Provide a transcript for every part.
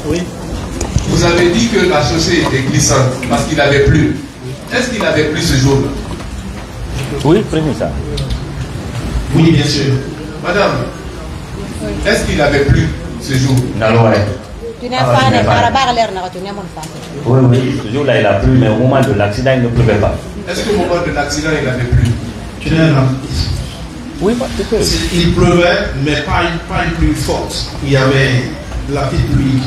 Oui. Vous avez dit que la chaussée était glissante parce qu'il avait plu. Est-ce qu'il avait plu ce jour-là? Oui, prenez ça. Oui, bien sûr. Madame, est-ce qu'il avait plu ce jour? Non, ouais. Oui, oui, ce jour-là il a plu, mais au moment de l'accident il ne pleuvait pas. Est-ce qu'au moment de l'accident il avait plu? Tu n'es un Oui, il pleuvait, mais pas une pluie forte. Il y avait la petite pluie.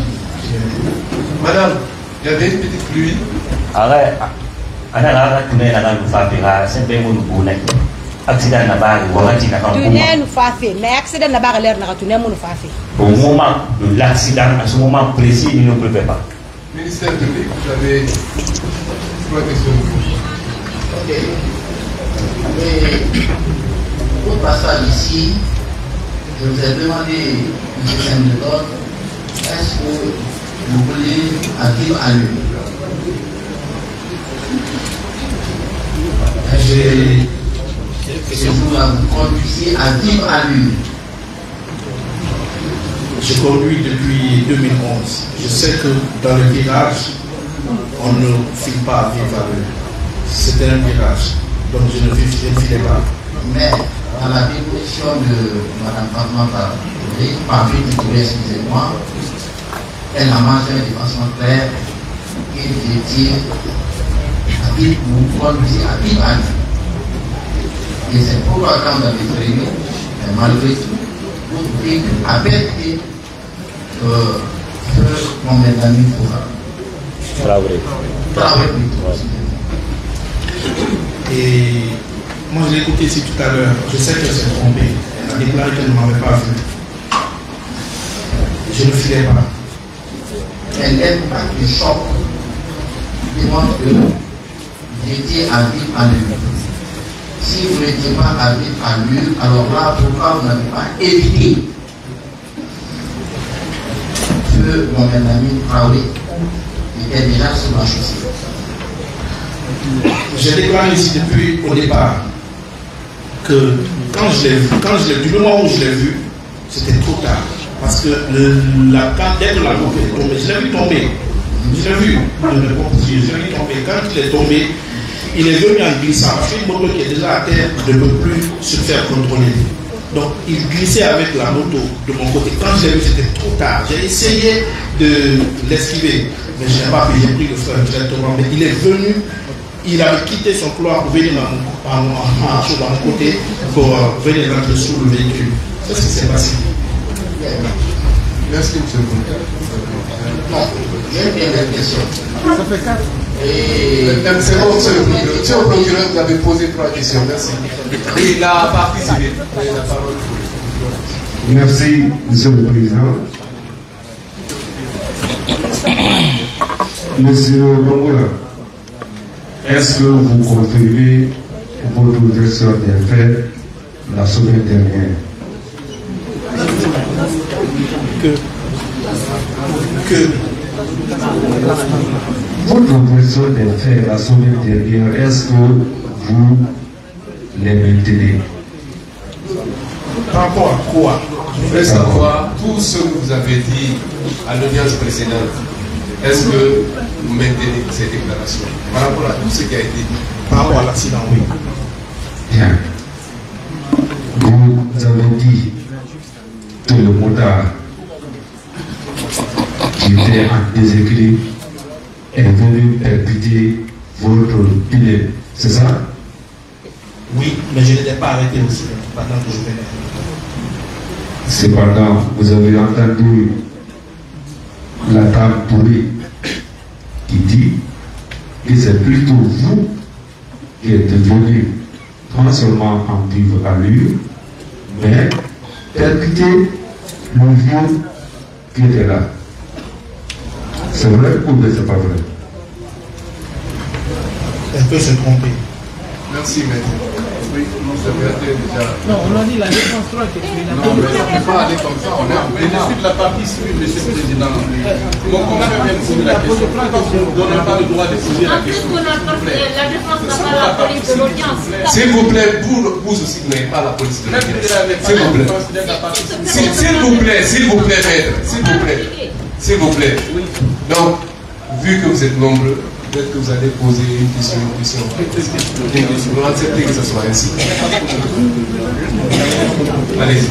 Madame, il y avait une petite pluie. Arrête. Accident n'a pas au moment de l'accident, à ce moment précis, il ne pleuvait pas. Ministère public, vous avez 3 questions. Ok. Mais au passage ici, je vous ai demandé une système de l'ordre. Est-ce que vous voulez agir à lui? Est-ce que vous conduisez à vivre à lui? Je conduis depuis 2011. Je sais que dans le virage, on ne file pas à vivre à lui. C'était un virage, donc je ne filais pas. Mais dans la déposition de Mme Fatma Parvin, excusez-moi, elle a mentionné de façon claire qu'il était vous conduisez à vivre à lui. Et c'est pourquoi quand vous avez traîné, malgré tout, votre véhicule avait été mon ami pour travailler. Et moi je l'ai écouté ici tout à l'heure, je sais qu'elle s'est trompée. Elle a déclaré qu'elle ne m'avait pas vu. Je ne filais pas. Elle n'est pas du choc. Il démontre que vous étiez à vivre à lui. Si vous n'étiez pas à vivre à lui, alors là, pourquoi vous n'avez pas évité que mon ami Traoré était déjà sur la chaussée? J'ai déclaré ici depuis au départ que quand je l'ai vu, du moment où je l'ai vu, c'était trop tard. Parce que dès que la moto est tombée, je l'ai vu tomber. Je l'ai vu tomber. Quand il est tombé, il est venu en glissant. Parce qu'une moto qui est déjà à terre ne peut plus se faire contrôler. Donc il glissait avec la moto de mon côté. Quand je l'ai vu, c'était trop tard. J'ai essayé de l'esquiver, mais je n'ai pas pu. J'ai pris le frein directement. Mais il est venu, il avait quitté son couloir pour venir à mon côté pour venir rentrer sous le véhicule. C'est ce qui s'est passé. Merci, M. le Président. Non, j'ai bien la question. Ça fait 4. C'est bon, M. le Procureur, vous avez posé 3 questions. Merci. Et la partie civile. La parole. Merci, M. le Président. Monsieur Longola, est-ce que vous confirmez votre version des faits la semaine dernière? Votre version des faits la semaine dernière, est-ce que vous les maintenez? Par rapport à quoi? Je voudrais savoir tout ce que vous avez dit à l'audience précédente. Est-ce que vous maintenez ces déclarations par rapport à tout ce qui a été dit? Par rapport à l'accident, oui. Bien. Vous avez dit que le motard qui était en déséquilibre est venu percuter votre pilote, c'est ça? Oui, mais je n'étais pas arrêté aussi pendant que je venais. Cependant, vous avez entendu la dame Touré qui dit que c'est plutôt vous qui êtes venu non seulement en vivre à lui, mais percuter le vieux qui était là. C'est vrai ou bien c'est pas vrai? Elle peut se tromper. Merci, maître. Oui, vous avez déjà. Non, on a dit la défense 3 qui est non, mais on ne peut pas aller comme ça. On est en plein. Je suis de la partie civile, M. le Président. Mon confrère vient de poser la question. Pourquoi vous ne donnez pas le droit de poser la question? La défense n'a pas la police de l'audience. S'il vous plaît, vous aussi, vous n'avez pas la police de l'audience. S'il vous plaît. S'il vous plaît, maître. S'il vous plaît. S'il vous plaît. Donc, vu que vous êtes nombreux, peut-être que vous allez poser une question. Vous acceptez que ce soit ainsi. Allez-y.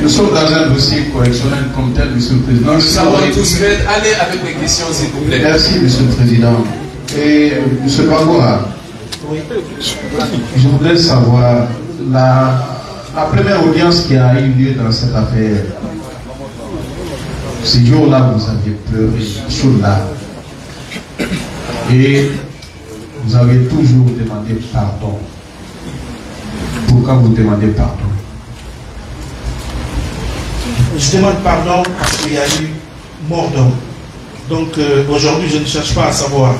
Nous sommes dans un dossier correctionnel comme tel, Monsieur le Président. Nous savons tous, allez avec les questions, s'il vous plaît. Merci, Monsieur le Président. Et Monsieur Bagoura, je voudrais savoir la première audience qui a eu lieu dans cette affaire. Ce jour-là, vous aviez pleuré sur l'âme. Et vous avez toujours demandé pardon. Pourquoi vous demandez pardon? Je demande pardon parce qu'il y a eu mort d'homme. Donc aujourd'hui, je ne cherche pas à savoir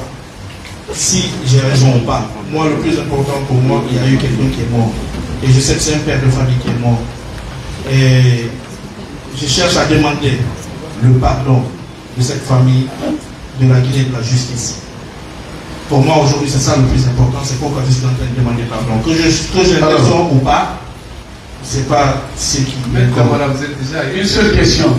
si j'ai raison ou pas. Moi, le plus important pour moi, il y a eu quelqu'un qui est mort. Et je sais que c'est un père de famille qui est mort. Et je cherche à demander le pardon de cette famille, de la Guinée, de la justice. Pour moi, aujourd'hui, c'est ça le plus important. C'est pourquoi je suis en train de demander pardon. Que j'ai raison ou pas, c'est pas ce qui vous êtes déjà... Une seule question,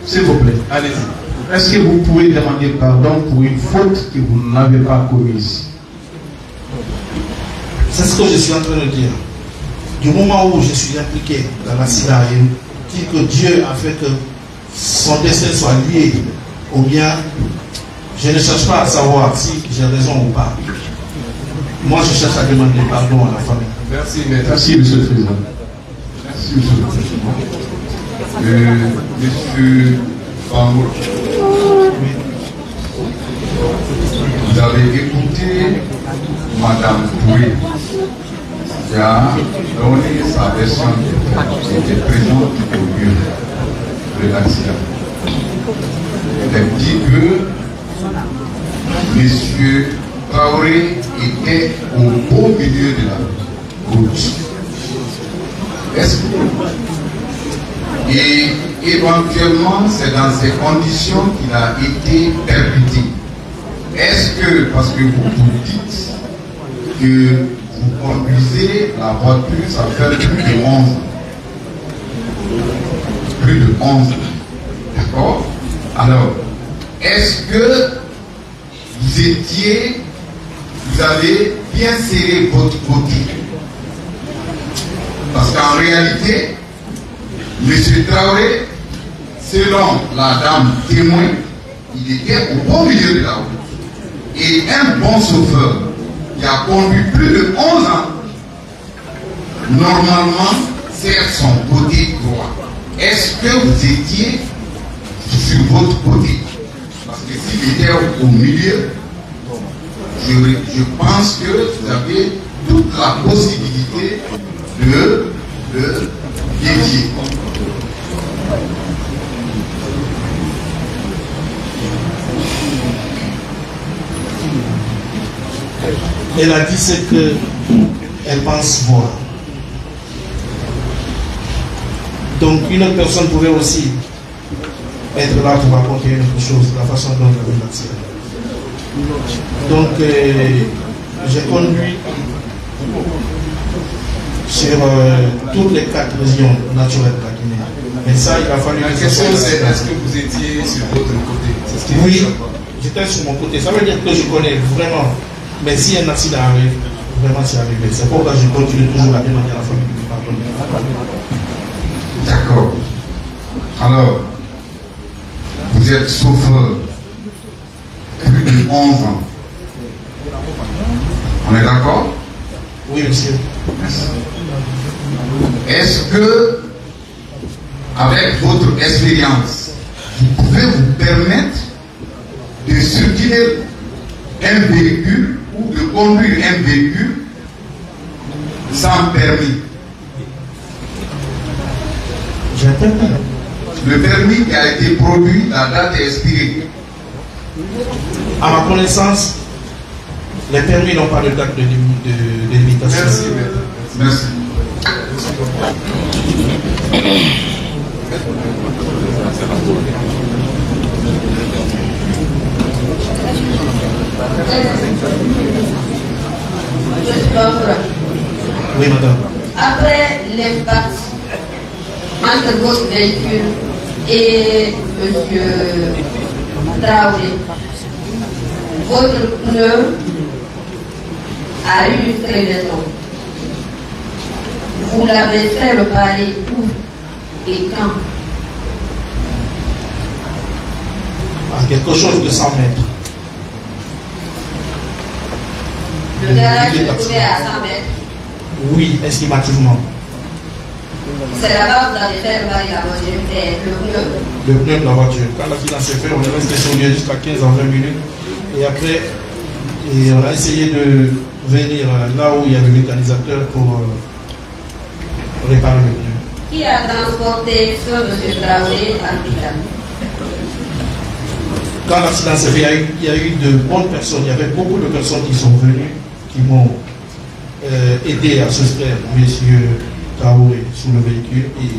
s'il vous plaît. Allez-y. Est-ce que vous pouvez demander pardon pour une faute que vous n'avez pas commise? C'est ce que je suis en train de dire. Du moment où je suis impliqué dans l'accident et dire que Dieu a fait que son destin soit lié au bien, je ne cherche pas à savoir si j'ai raison ou pas. Moi, je cherche à demander pardon à la famille. Merci, maître. Merci, Monsieur le Président. Merci, Monsieur le Président. Monsieur Bangour, vous avez écouté Madame Touré qui a donné sa version qui était présente au lieu de l'accident. Elle dit que M. Traoré était au beau milieu de la route. Est-ce que... Et éventuellement, c'est dans ces conditions qu'il a été percuté. Est-ce que, parce que vous dites que vous conduisez la voiture, ça fait plus de 11 ans. Plus de 11 ans. D'accord? Alors, est-ce que vous avez bien serré votre côté? Parce qu'en réalité, M. Traoré, selon la dame témoin, il était au bon milieu de la route. Et un bon chauffeur qui a conduit plus de 11 ans, normalement, serre son côté droit. Est-ce que vous étiez sur votre côté? Parce que s'il était au milieu, je pense que vous avez toute la possibilité de dévier. Elle a dit ce qu'elle pense voir. Donc une autre personne pouvait aussi être là pour raconter une autre chose, la façon dont elle a vu l'accident. Donc j'ai conduit sur toutes les 4 régions naturelles de la Guinée. Mais ça, il a fallu... La question c'est, est-ce que vous étiez sur votre côté? Oui, j'étais sur mon côté. Ça veut dire que je connais vraiment. Mais si un accident arrive, vraiment c'est arrivé. C'est pourquoi je continue toujours à demander à la famille de pardonner. D'accord. Alors, vous êtes chauffeur plus de 11 ans. On est d'accord? Oui, monsieur. Merci. Est-ce que, avec votre expérience, vous pouvez vous permettre de circuler un véhicule ou de conduire un véhicule sans permis? J'ai un permis. Le permis qui a été produit, la date est expirée. À ma connaissance, les permis n'ont pas de date de limitation. Merci. Merci. Oui, madame. Après l'impact entre votre véhicule Et monsieur Traoré, votre pneu a eu une crevaison. Vous l'avez fait réparer où et quand? À quelque chose de 100 mètres. Le garage se trouvait à 100 mètres. Oui, estimativement. C'est là-bas que vous avez fait réparer la voiture et le pneu. Le pneu de la voiture. Quand l'accident s'est fait, on est resté sur lieu jusqu'à 15 à 20 minutes. Et après, on a essayé de venir là où il y a le mécanisateur pour réparer le pneu. Qui a transporté ce monsieur Traoré à l'hôpital? Quand l'accident s'est fait, il y a eu de bonnes personnes. Il y avait beaucoup de personnes qui sont venues, qui m'ont aidé à soustraire monsieur Traoré sous le véhicule. Et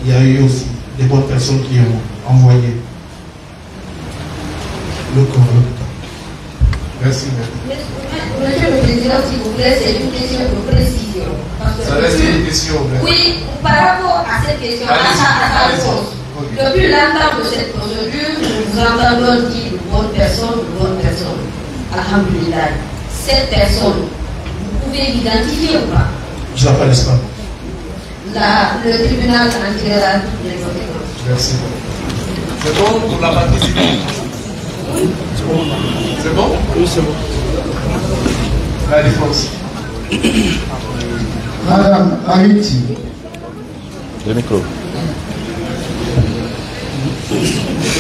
il y a eu aussi des bonnes personnes qui ont envoyé le corps à l'hôpital. Merci. Monsieur le Président, s'il vous plaît, c'est une question de précision. Ça reste une question. Oui, par rapport à cette question, à sa réponse. Depuis l'entente de cette procédure, nous entendons dire bonne personne. Alhamdulillah. Cette personne, vous pouvez l'identifier ou pas? Je l'appelle pas. Le tribunal en tirera toutes les conséquences. Merci. C'est bon pour la partie civile? Oui. C'est bon? Oui, c'est bon. La défense. Madame Amiti. Le micro.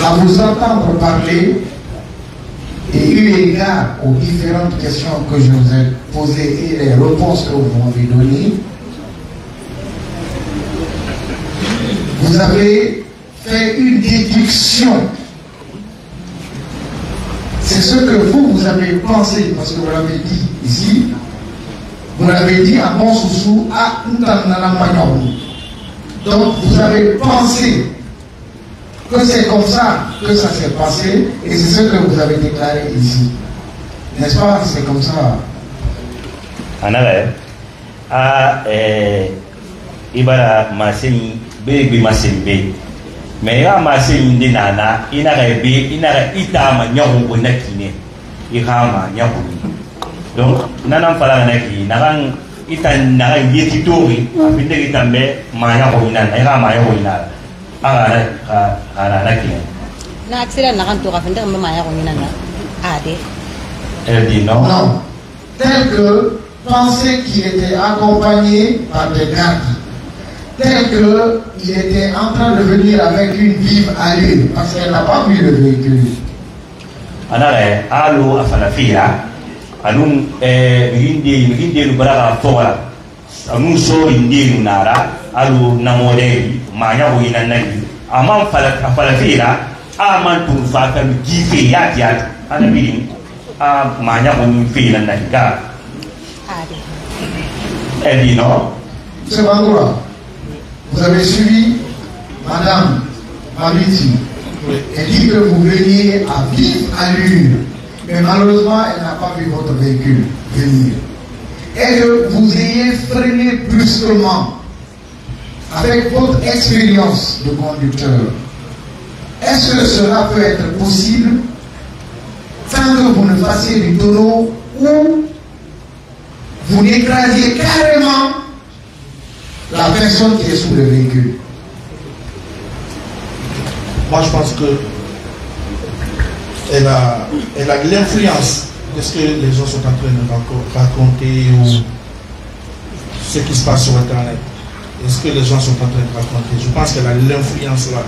À vous entendre parler et eu égard aux différentes questions que je vous ai posées et les réponses que vous m'avez données, vous avez fait une déduction. C'est ce que vous avez pensé, parce que vous l'avez dit ici, vous l'avez dit à Monsoussou, à Ntananamagnon. Donc vous avez pensé que c'est comme ça que ça s'est passé, et c'est ce que vous avez déclaré ici. N'est-ce pas? C'est comme ça. Ibara Maseni, Baby Masembe. Mais là, Maseni de Nana, Inarabe, Inara Itama, Yahu, Nakine, Ihama, Yahu. Donc, Nana Falanaki, Naran Itan Naran Yetitori, Abitambe, Maya Hoina, Irama Hoina. Elle dit non. Non. Tel que penser qu'il était accompagné par des gardes, tel qu'il était en train de venir avec une vive allure, parce qu'elle n'a pas vu le véhicule. Anare, allo afalafia, anun hindi nubara fora, anun so hindi nunara, allo namore, manya huina nagi, aman falafira, aman turfaka gife yat, anabirin, manya huina naga. Elle dit non. M. Bangoura, vous avez suivi Madame Mabiti. Elle dit que vous veniez à vive allure, mais malheureusement, elle n'a pas vu votre véhicule venir. Et que vous ayez freiné brusquement avec votre expérience de conducteur. Est-ce que cela peut être possible sans que vous ne fassiez du tonneau ou vous n'écrasiez carrément la personne qui est sous le véhicule? Moi, je pense que elle a l'influence de ce que les gens sont en train de raconter ou ce qui se passe sur Internet. Et ce que les gens sont en train de raconter. Je pense qu'elle a l'influence là.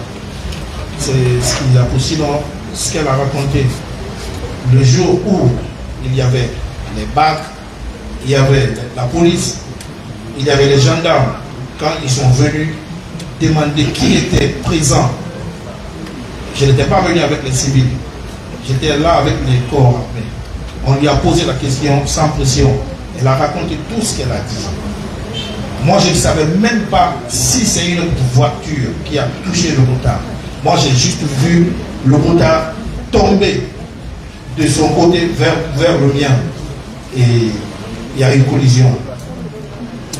C'est ce qu'il a aussi dans ce qu'elle a raconté. Le jour où il y avait les bacs, il y avait la police, il y avait les gendarmes, quand ils sont venus demander qui était présent. Je n'étais pas venu avec les civils, j'étais là avec les corps armés. On lui a posé la question sans pression. Elle a raconté tout ce qu'elle a dit. Moi, je ne savais même pas si c'est une voiture qui a touché le motard. Moi, j'ai juste vu le motard tomber de son côté vers le mien. Et il y a une collision.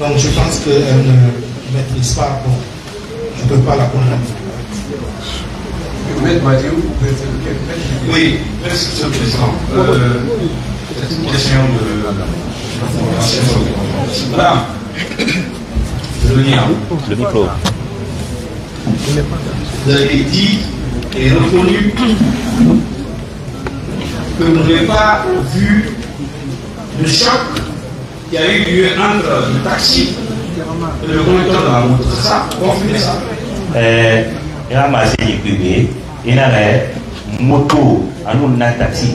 Donc, je pense qu'elle ne maîtrise pas. Bon, je ne peux pas la condamner. Oui, merci Monsieur le Président. C'est une question de... Voilà. Le micro. Vous avez dit et reconnu que vous n'avez pas vu le choc qui a eu lieu entre le taxi et le conducteur de la moto. C'est ça? Confirmez ça. Il y a un privé, il y a une moto, un taxi,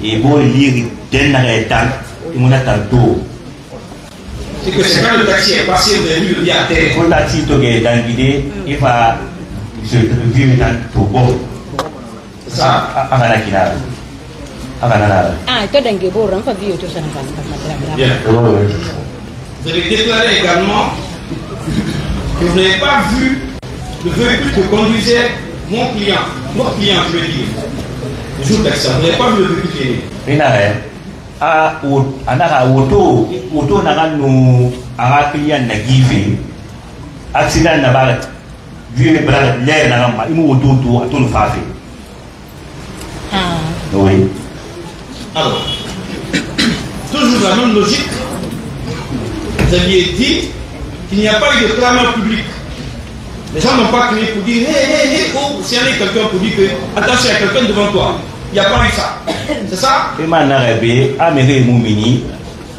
et il faut lire d'un temps, il y a un taux. C'est que c'est quand le taxi est passé, vous avez vu le pied à terre. Quand le taxi est dans l'idée, il va se vivre dans le bon. C'est ça? Ah, toi, d'un guébor, on va vivre tout ça. Bien. Vous avez déclaré également que vous n'avez pas vu le véhicule que conduisait mon client, notre client, je veux dire, le jour d'accident. Vous n'avez pas vu le véhicule qui est né. Auto naganu aga client na give accident na ba vieux bras l'air na ma imu auto à tout fafe. Oui. Alors, toujours la même logique, vous aviez dit qu'il n'y a pas eu de clameur public. Les gens n'ont pas crié pour dire hé, oh, s'il y a quelqu'un pour dire que attention, il y a quelqu'un devant toi. Il n'y a pas eu ça. C'est ça? Et maintenant, Améré Moumini,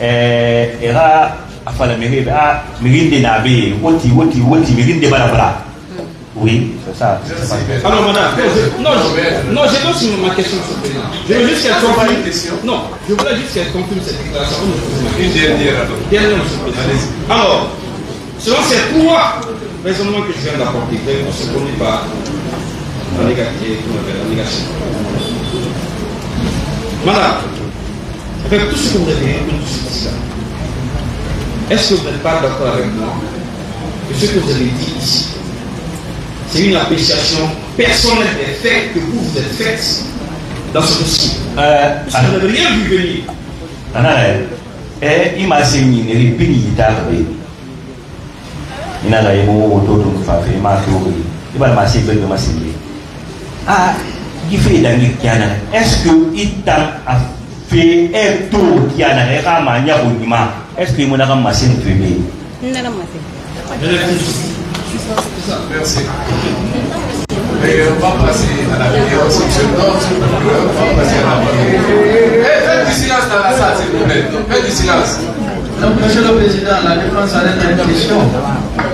era afala Méré, Mérine de Nabé, Woti, Mérine de Balabra. Oui, c'est ça. Alors, madame, non, j'ai pas sur ma question, monsieur le Président. Je veux juste qu'elle confirme. Non, je voulais juste qu'elle confirme cette déclaration. Une dernière. Dernière, monsieur le Président. Alors, selon ces trois raisonnements que je viens d'apporter, on se connaît pas la négation. Madame, avec tout ce que vous avez dit, est-ce que vous n'êtes pas d'accord avec moi que ce que vous avez dit ici, c'est une appréciation personnelle des faits que vous êtes faites dans ce dossier? Parce que vous n'avez rien vu venir. Il m'a enseigné une réplique d'arrêt. Il n'a pas eu autour de ma famille, il m'a trouvé. Il m'a enseigné de ma famille. Ah, il fait dans le Kiana. Est-ce qu'il t'a fait un tour qui a un ramania au Nima? Est-ce qu'il m'a ramassé une fumée? Non, Merci. Et on va passer à la vidéo. On va passer à la vidéo. Faites du silence dans la salle, s'il vous plaît. Faites du silence. Donc, Monsieur le Président, la défense a une question.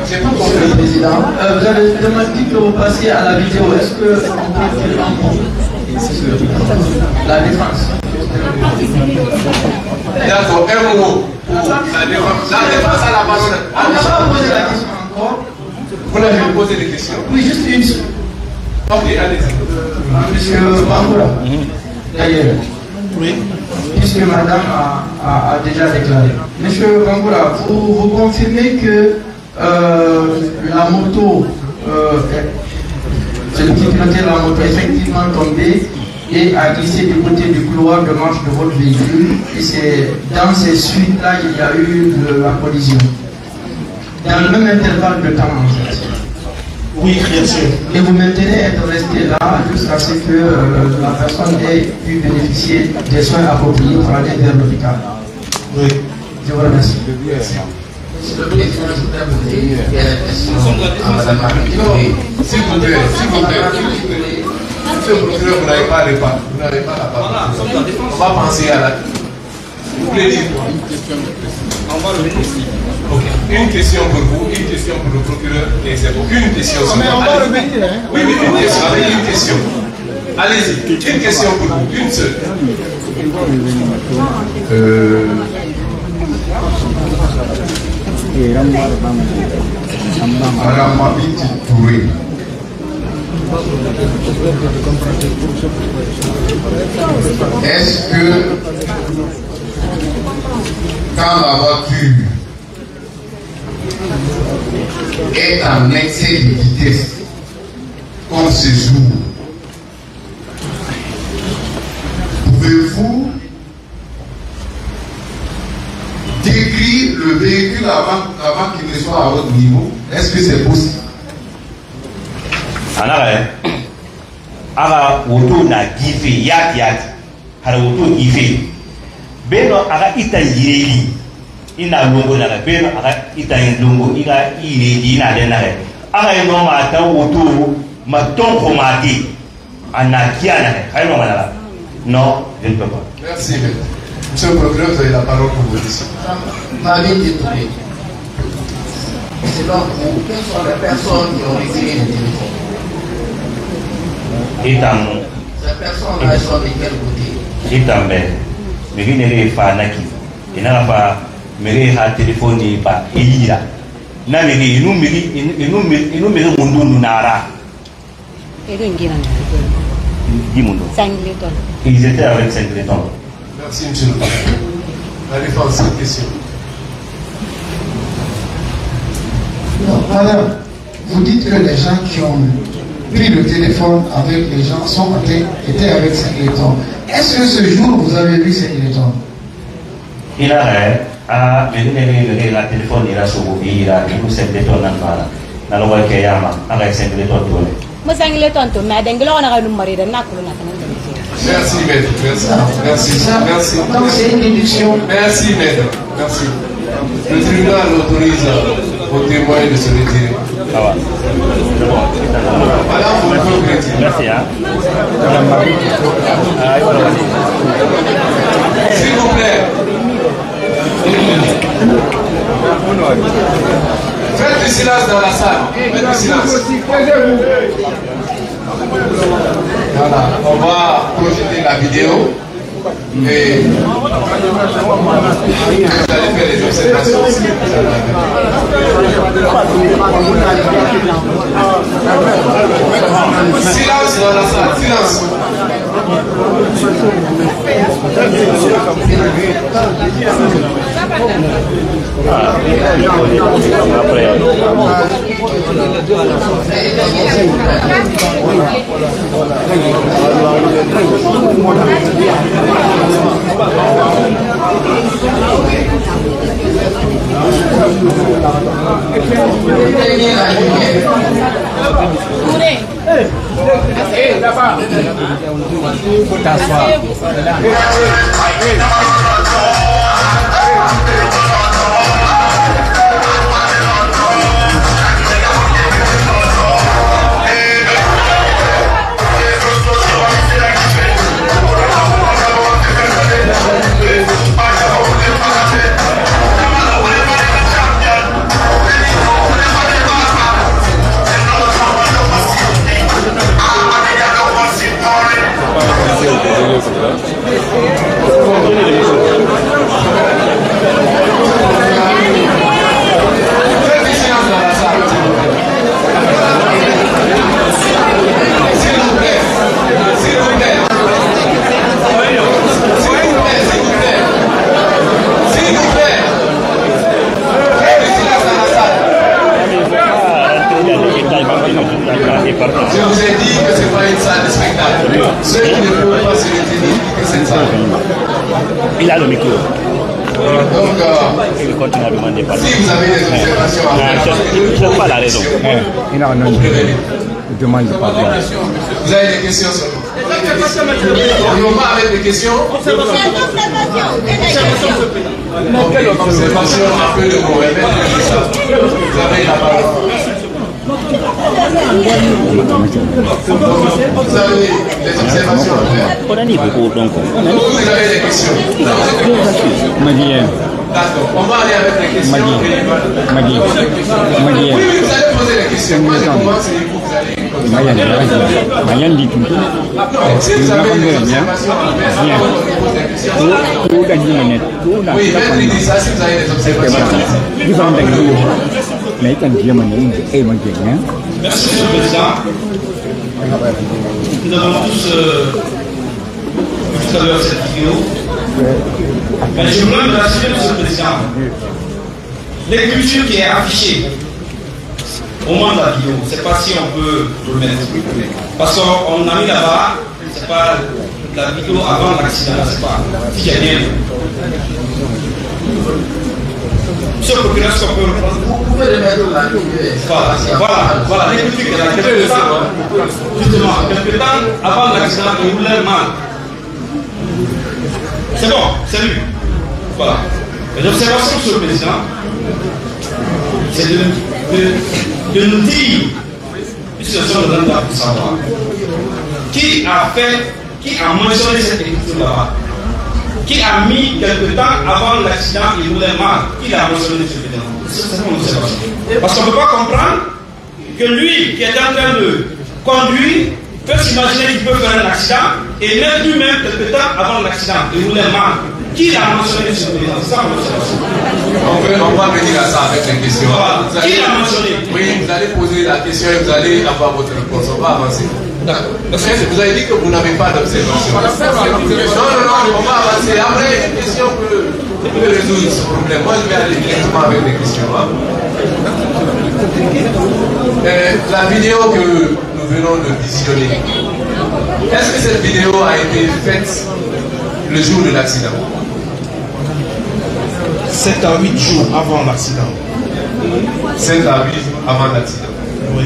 J'ai pas compris. Monsieur le Président, vous avez demandé que vous passiez à la vidéo. Est-ce qu'on peut faire un mot? La défense. D'accord, un mot. La défense à la parole. On n'a pas posé la question encore. Vous l'avez posé des questions? Oui, juste une seule. Ok, allez-y. Monsieur Bangoura, d'ailleurs, Oui. puisque madame a déjà déclaré. Monsieur Bangoura, vous confirmez que la moto, celui qui pilotait la moto est effectivement tombé et a glissé du côté du couloir de marche de votre véhicule, et c'est dans ces suites-là qu'il y a eu la collision. Dans le même intervalle de temps, en fait. Oui, bien sûr. Et vous maintenez être resté là jusqu'à ce que la personne ait pu bénéficier des soins appropriés pour aller vers l'hôpital. Oui. Je vous remercie. Monsieur le Président, je voudrais poser une question à Mme Marie. S'il vous plaît, s'il vous plaît. Monsieur le procureur, vous n'avez pas la parole. On va penser à la... Vous voulez dire quoi? On va le ici. Ok. Une question pour vous, une question pour le procureur et c'est bon. Une question seulement. Mais on va revenir, hein? Oui, une question, avec une question. Allez-y, une question pour vous, une seule. Madame Mabiti Touré. Est-ce que quand la voiture est en excès de vitesse, comme ce jour, pouvez-vous décrire le véhicule avant qu'il ne soit à votre niveau? Est-ce que c'est possible? aga woto na gife yat hara woto gife beno aga ita yeli ina longo na beno aga ita longo iga ire ina de na aga no ma ta woto ma ton ko ma di anakia na hay no mala non je ne peux pas. Merci. Monsieur le procureur, vous avez la parole pour vous ici. Selon vous, quelles sont les personnes qui ont retiré le téléphone? Ces personnes-là, elles sont de quel côté? Itambe, mais il n'est pas naki. Il n'a pas mais ha téléphone pas ira. Na mais il nous met mundu nara. Ils étaient avec Saint-Gléton. Merci, monsieur le procureur. La défense, cette question. Non, madame, vous dites que les gens qui ont pris le téléphone avec les gens étaient avec Saint-Gléton. Est-ce que ce jour vous avez vu Saint-Gléton? Il a venir la téléphone, il a sauvé, il a vu Saint-Gléton dans le roi Kayama avec Saint-Gléton. Moi, Saint-Gléton, mais d'Anglais, on a un mari de Nakulu. Merci, maître. Merci. Merci. Donc, c'est une déduction. Merci, maître. Merci. Le tribunal autorise aux témoins de se retirer. Madame, vous pouvez vous retirer. merci. S'il vous plaît. Faites du silence dans la salle. Faites du silence. Voilà, on va projeter la vidéo et vous allez faire les observations. Silence dans la salle, silence. Là-bas. Faut t'asseoir. Je vous ai dit que ce n'est pas une salle de spectacle. Ceux qui ne peuvent pas se retenir, que cette salle. Il a le micro. Donc, il continue à demander par si vous avez des observations à faire, je n'ai pas la raison. Il a un nom. Il demande de parler. Vous avez des questions sur nous? On va avec des questions. Quelle observation un peu de vous vous avez la parole. Vous avez des observations à faire. Vous avez des questions. D'accord. On va aller avec les questions. Oui, vous allez poser les questions. Moi, je commence et vous allez poser. Si vous avez des observations à faire, vous posez des questions. Oui, maître, il dit ça si vous avez des observations à faire. Merci, Monsieur le Président. Nous avons tous vu tout à l'heure cette vidéo. Mais je voudrais me rassurer, Monsieur le Président. L'écriture qui est affichée au moment de la vidéo, je ne sais pas si on peut le mettre. Parce qu'on a mis là-bas, c'est pas la vidéo avant l'accident, c'est pas. Si j'ai bien. Monsieur le procureur, est-ce qu'on peut reprendre? Vous pouvez le mettre dans la vidéo. Voilà, l'écriture qui est là. quelque temps avant l'accident, il roulait mal. C'est bon, c'est lui. Voilà. Et l'observation sur le président, c'est de nous dire, puisque ce sont les gens pour savoir, qui a mentionné cette écriture là-bas, qui a mis quelque temps avant l'accident, il roulait mal, qui l'a mentionné sur le président. C'est mon observation. Parce qu'on ne peut pas comprendre que lui, qui est en train de conduire, peut s'imaginer qu'il peut faire un accident et même lui-même, quelque temps avant l'accident, il roulait mal. Qui l'a mentionné sur le président? C'est ça mon observation. On va venir à ça avec les questions. Voilà. Qui l'a mentionné? Oui, vous allez poser la question et vous allez avoir votre réponse. On va avancer. Vous avez dit que vous n'avez pas d'observation. Non, on va avancer. Après, une question peut résoudre ce problème. Moi, je vais aller directement avec les questions. La vidéo que nous venons de visionner, est-ce que cette vidéo a été faite le jour de l'accident? 7 à 8 jours avant l'accident. 7 à 8 jours avant l'accident. Oui.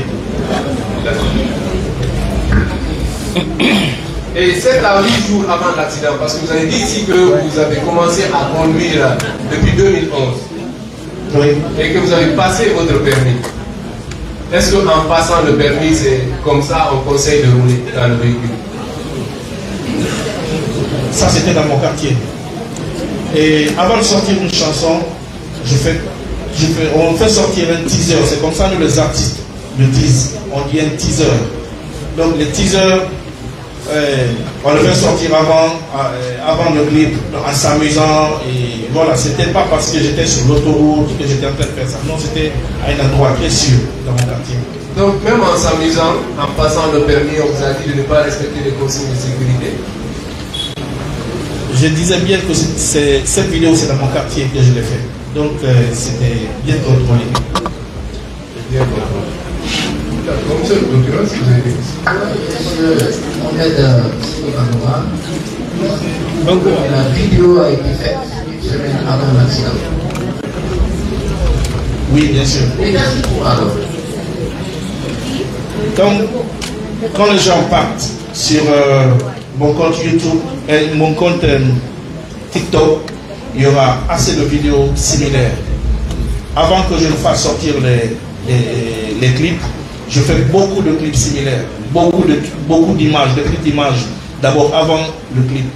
Et 7 à 8 jours avant l'accident, parce que vous avez dit ici que vous avez commencé à conduire depuis 2011. Oui. Et que vous avez passé votre permis. Est-ce qu'en passant le permis, c'est comme ça on conseille de rouler dans le véhicule? Ça, c'était dans mon quartier. Et avant de sortir une chanson, on fait sortir un teaser. C'est comme ça que les artistes le disent. On dit un teaser. Donc les teasers, on le fait sortir avant le clip, en s'amusant. Et voilà, c'était pas parce que j'étais sur l'autoroute que j'étais en train de faire ça. Non, c'était à un endroit très sûr dans mon quartier. Donc même en s'amusant, en passant le permis, on vous a dit de ne pas respecter les consignes de sécurité? Je disais bien que cette vidéo, c'est dans mon quartier que je l'ai fait. Donc, c'était bien contrôlé. Bien contrôlé. Monsieur le procureur, si vous avez des questions. On aide la vidéo a été faite une semaine avant l'accident. Oui, bien sûr. Et qu'est-ce qu'il faut alors? Quand les gens partent sur mon compte YouTube et mon compte TikTok, il y aura assez de vidéos similaires. Avant que je ne fasse sortir les clips, je fais beaucoup de clips similaires, beaucoup d'images, de clips d'images, d'abord avant le clip.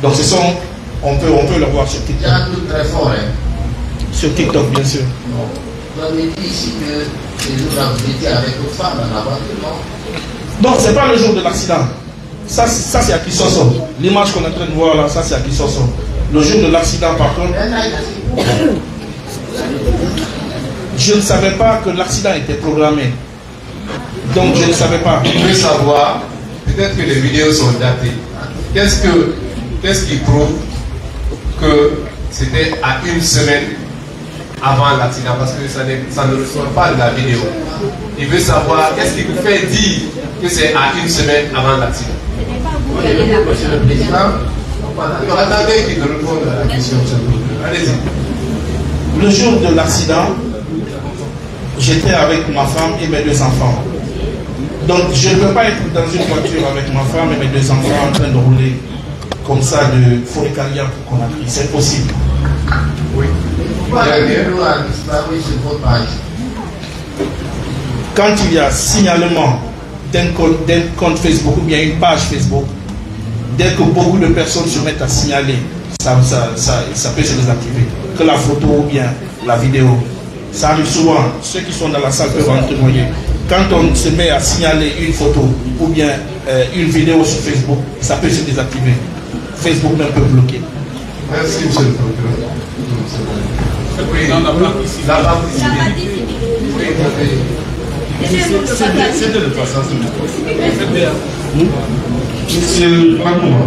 Donc on peut le voir sur TikTok. Il y a un truc très fort, hein? Sur TikTok, bien sûr. Non. Vous avez dit ici que ces jours-là, vous étiez avec votre femme dans la voiture, non? Non, ce n'est pas le jour de l'accident. Ça c'est à Kisoso. L'image qu'on est en train de voir là, ça c'est à Kisoso. Le jour de l'accident, par contre, je ne savais pas que l'accident était programmé. Donc je ne savais pas. Je veux savoir, peut-être que les vidéos sont datées. Qu'est-ce qui prouve que c'était à une semaine avant l'accident? Parce que ça ne ressort pas de la vidéo. Il veut savoir qu'est-ce qui vous fait dire que c'est à une semaine avant l'accident. Monsieur le Président, attendez qu'il réponde à la question. Allez-y. Le jour de l'accident, j'étais avec ma femme et mes 2 enfants. Donc je ne peux pas être dans une voiture avec ma femme et mes 2 enfants en train de rouler comme ça de Fourikalia pour Conakry. C'est possible. Oui. pourquoi la vidéo a disparu sur votre page? Quand il y a signalement d'un compte Facebook ou bien une page Facebook, dès que beaucoup de personnes se mettent à signaler, ça peut se désactiver. Que la photo ou bien la vidéo. Ça arrive souvent. Ceux qui sont dans la salle peuvent en témoigner. Quand on se met à signaler une photo ou bien une vidéo sur Facebook, ça peut se désactiver. Facebook même peut bloquer. Merci, monsieur le procureur. Oui, la partie c'était de passage. Monsieur Mamour,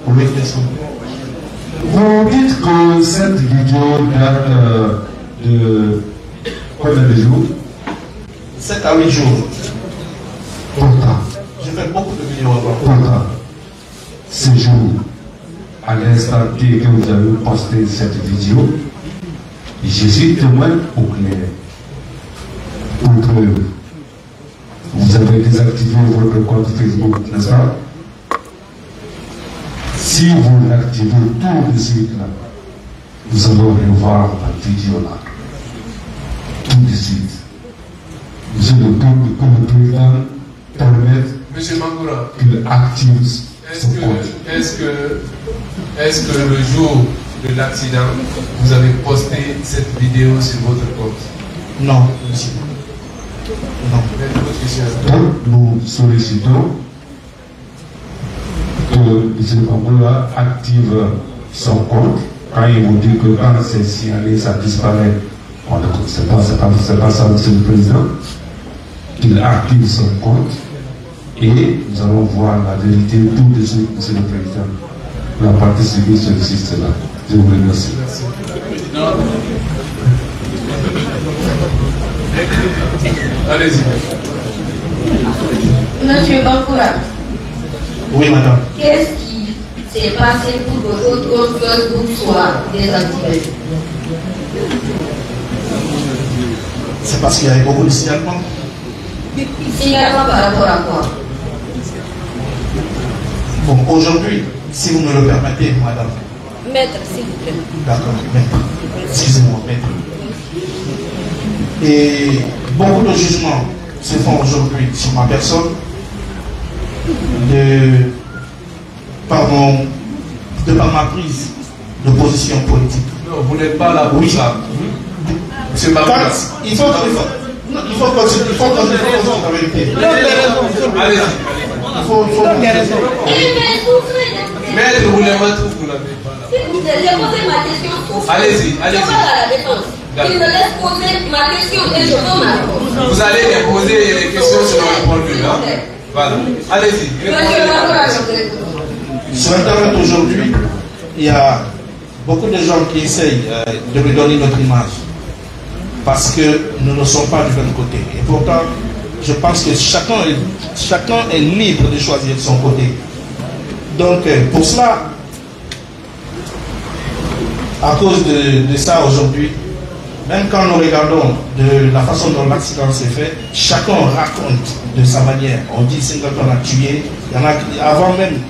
pour les questions. Vous dites que cette vidéo date de combien de jours? 7 à 8 jours. Pourtant, je fais beaucoup de vidéos avant. Pourtant, ce jour, à l'instant T que vous avez posté cette vidéo, je suis témoin au clair. Pour preuve, Vous avez désactivé votre compte Facebook, n'est-ce pas? Si vous l'activez tout de suite là, vous allez revoir la vidéo là. Tout de suite. Monsieur le président permettre Monsieur Mangoura, qu'il active son compte. Est-ce que le jour de l'accident, vous avez posté cette vidéo sur votre compte? Non, monsieur. Non. Donc, nous sollicitons que M. Mangoura active son compte. Quand il vous dit que quand c'est signalé, ça disparaît. C'est pas ça, monsieur le président. Qu'il active son compte et nous allons voir la vérité tout de suite, monsieur le président. La partie civile sollicite cela. Je vous remercie. Allez-y. Monsieur Bankoura. Oui, madame. Qu'est-ce qui s'est passé pour que votre compte Facebook soit désactivé? C'est parce qu'il y avait beaucoup de signalements. Signalement par rapport à quoi? Bon, aujourd'hui, si vous me le permettez, madame. Maître, s'il vous plaît. D'accord, maître. Excusez-moi, maître. Et beaucoup de jugements se font aujourd'hui sur ma personne par ma prise de position politique. Non, vous n'êtes pas là pour ça. Il faut continuer la vérité. Allez-y. Maître, vous l'avez pas tout, vous l'avez pas là. J'ai posé ma question. Allez-y, allez-y. Je parle à la défense. Il me laisse poser ma question et je veux ma réponse. Vous allez les poser les questions sur le répondu, hein? Voilà. Allez-y. Sur Internet aujourd'hui, il y a beaucoup de gens qui essayent de lui donner notre image. Parce que nous ne sommes pas du même côté. Et pourtant, je pense que chacun est libre de choisir de son côté. Donc, pour cela, à cause de ça aujourd'hui, même quand nous regardons de la façon dont l'accident s'est fait, chacun raconte de sa manière. On dit Singleton a tué. Il y en a qui, avant même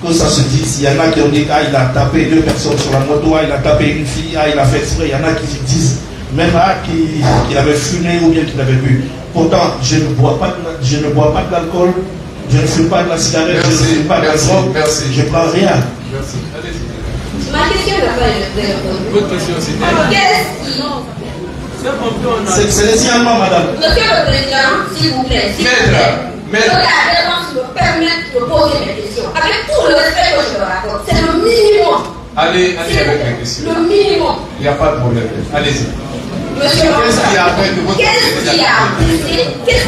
que ça se dise, il y en a qui ont dit il a tapé 2 personnes sur la moto, il a tapé une fille, il a fait exprès. Il y en a qui disent même qu'il avait fumé ou bien qu'il avait bu. Pourtant, je ne bois pas de l'alcool, je ne fume pas de la cigarette, je ne fume pas de la drogue, je ne prends rien. Merci. Allez-y. Ma question n'a pas été répondue. Votre question, c'était. C'est les signalements, madame. Monsieur le Président, s'il vous plaît, Maître. la défense me permet de poser mes questions. Avec tout le respect que je me raconte, c'est le minimum. Allez avec les questions. Le minimum. Il n'y a pas de problème. Allez-y. Monsieur, qu'est-ce qui a fait de votre qu'est-ce qui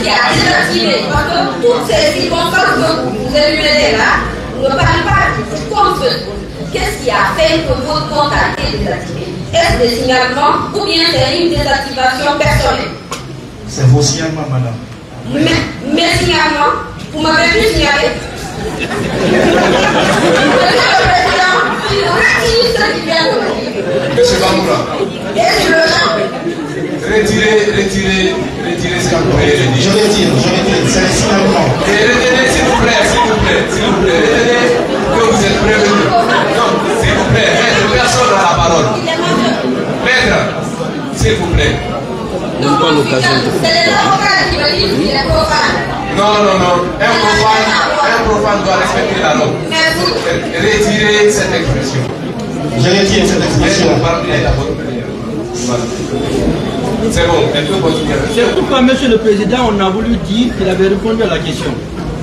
a désactivé? Parce que toutes ces circonstances que vous énumérez là ne parlent pas du compte Facebook. Qu'est-ce qui a fait que votre compte a été désactivé? Est-ce des signalements ou bien c'est une désactivation personnelle? C'est vos signalements, madame. Mes signalements, vous m'avez plus signalé. Monsieur le Président, il retire ce qui vient de me dire. Monsieur Bangoura. Et je le Retirez ce que vous voulez dire. Je retire, c'est les signalements. Et retenez, s'il vous plaît, retenez que vous êtes prévenu. Non, s'il vous plaît, maître, personne n'a la parole. Maître, s'il vous plaît. Non, c'est les avocats qui me disent qu'il est profane. Non. Un profane doit respecter la loi. Retirez cette expression. Je retire cette expression. Voilà. C'est bon, elle peut continuer. C'est pourquoi, monsieur le Président, on a voulu dire qu'il avait répondu à la question.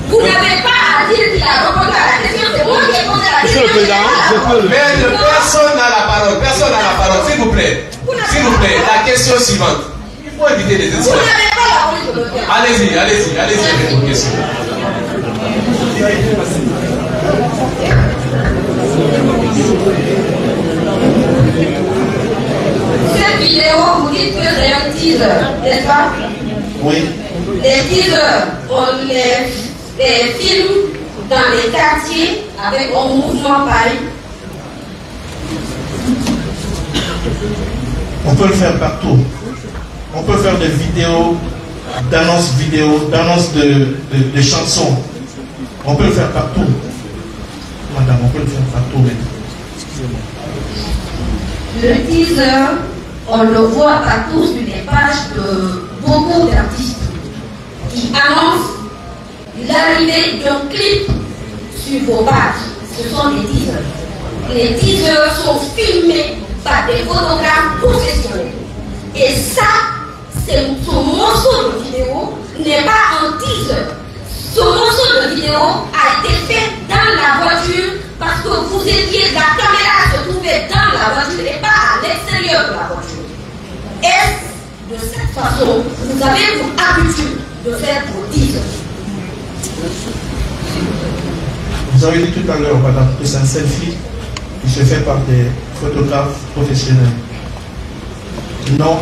Vous n'avez pas à dire qu'il a répondu à la question, c'est moi qui ai posé la question. Monsieur le Président, je peux le Mais personne n'a la parole, s'il vous plaît. S'il vous plaît, la question suivante. Il faut éviter les incidents. Vous n'avez pas la parole, je me tiens. Allez-y avec vos questions. Cette vidéo, vous dites que c'est un teaser, n'est-ce pas? Oui. Les teasers, on les filme dans les quartiers avec un mouvement pareil. On peut le faire partout. On peut faire des vidéos d'annonces vidéo, d'annonces de chansons. On peut le faire partout. Madame, on peut le faire partout maintenant. Le teaser, on le voit partout sur les pages de beaucoup d'artistes qui annoncent l'arrivée d'un clip sur vos pages. Ce sont des teasers. Les teasers sont filmés par des photographes professionnels. Et ça, ce morceau de vidéo n'est pas un teaser. Ce morceau de vidéo a été fait dans la voiture parce que vous étiez, la caméra se trouvait dans la voiture et pas à l'extérieur de la voiture. Et de cette façon, vous avez pour habitude de faire vos teasers. Vous avez dit tout à l'heure, madame, que c'est un selfie qui se fait par des photographes professionnels. Non.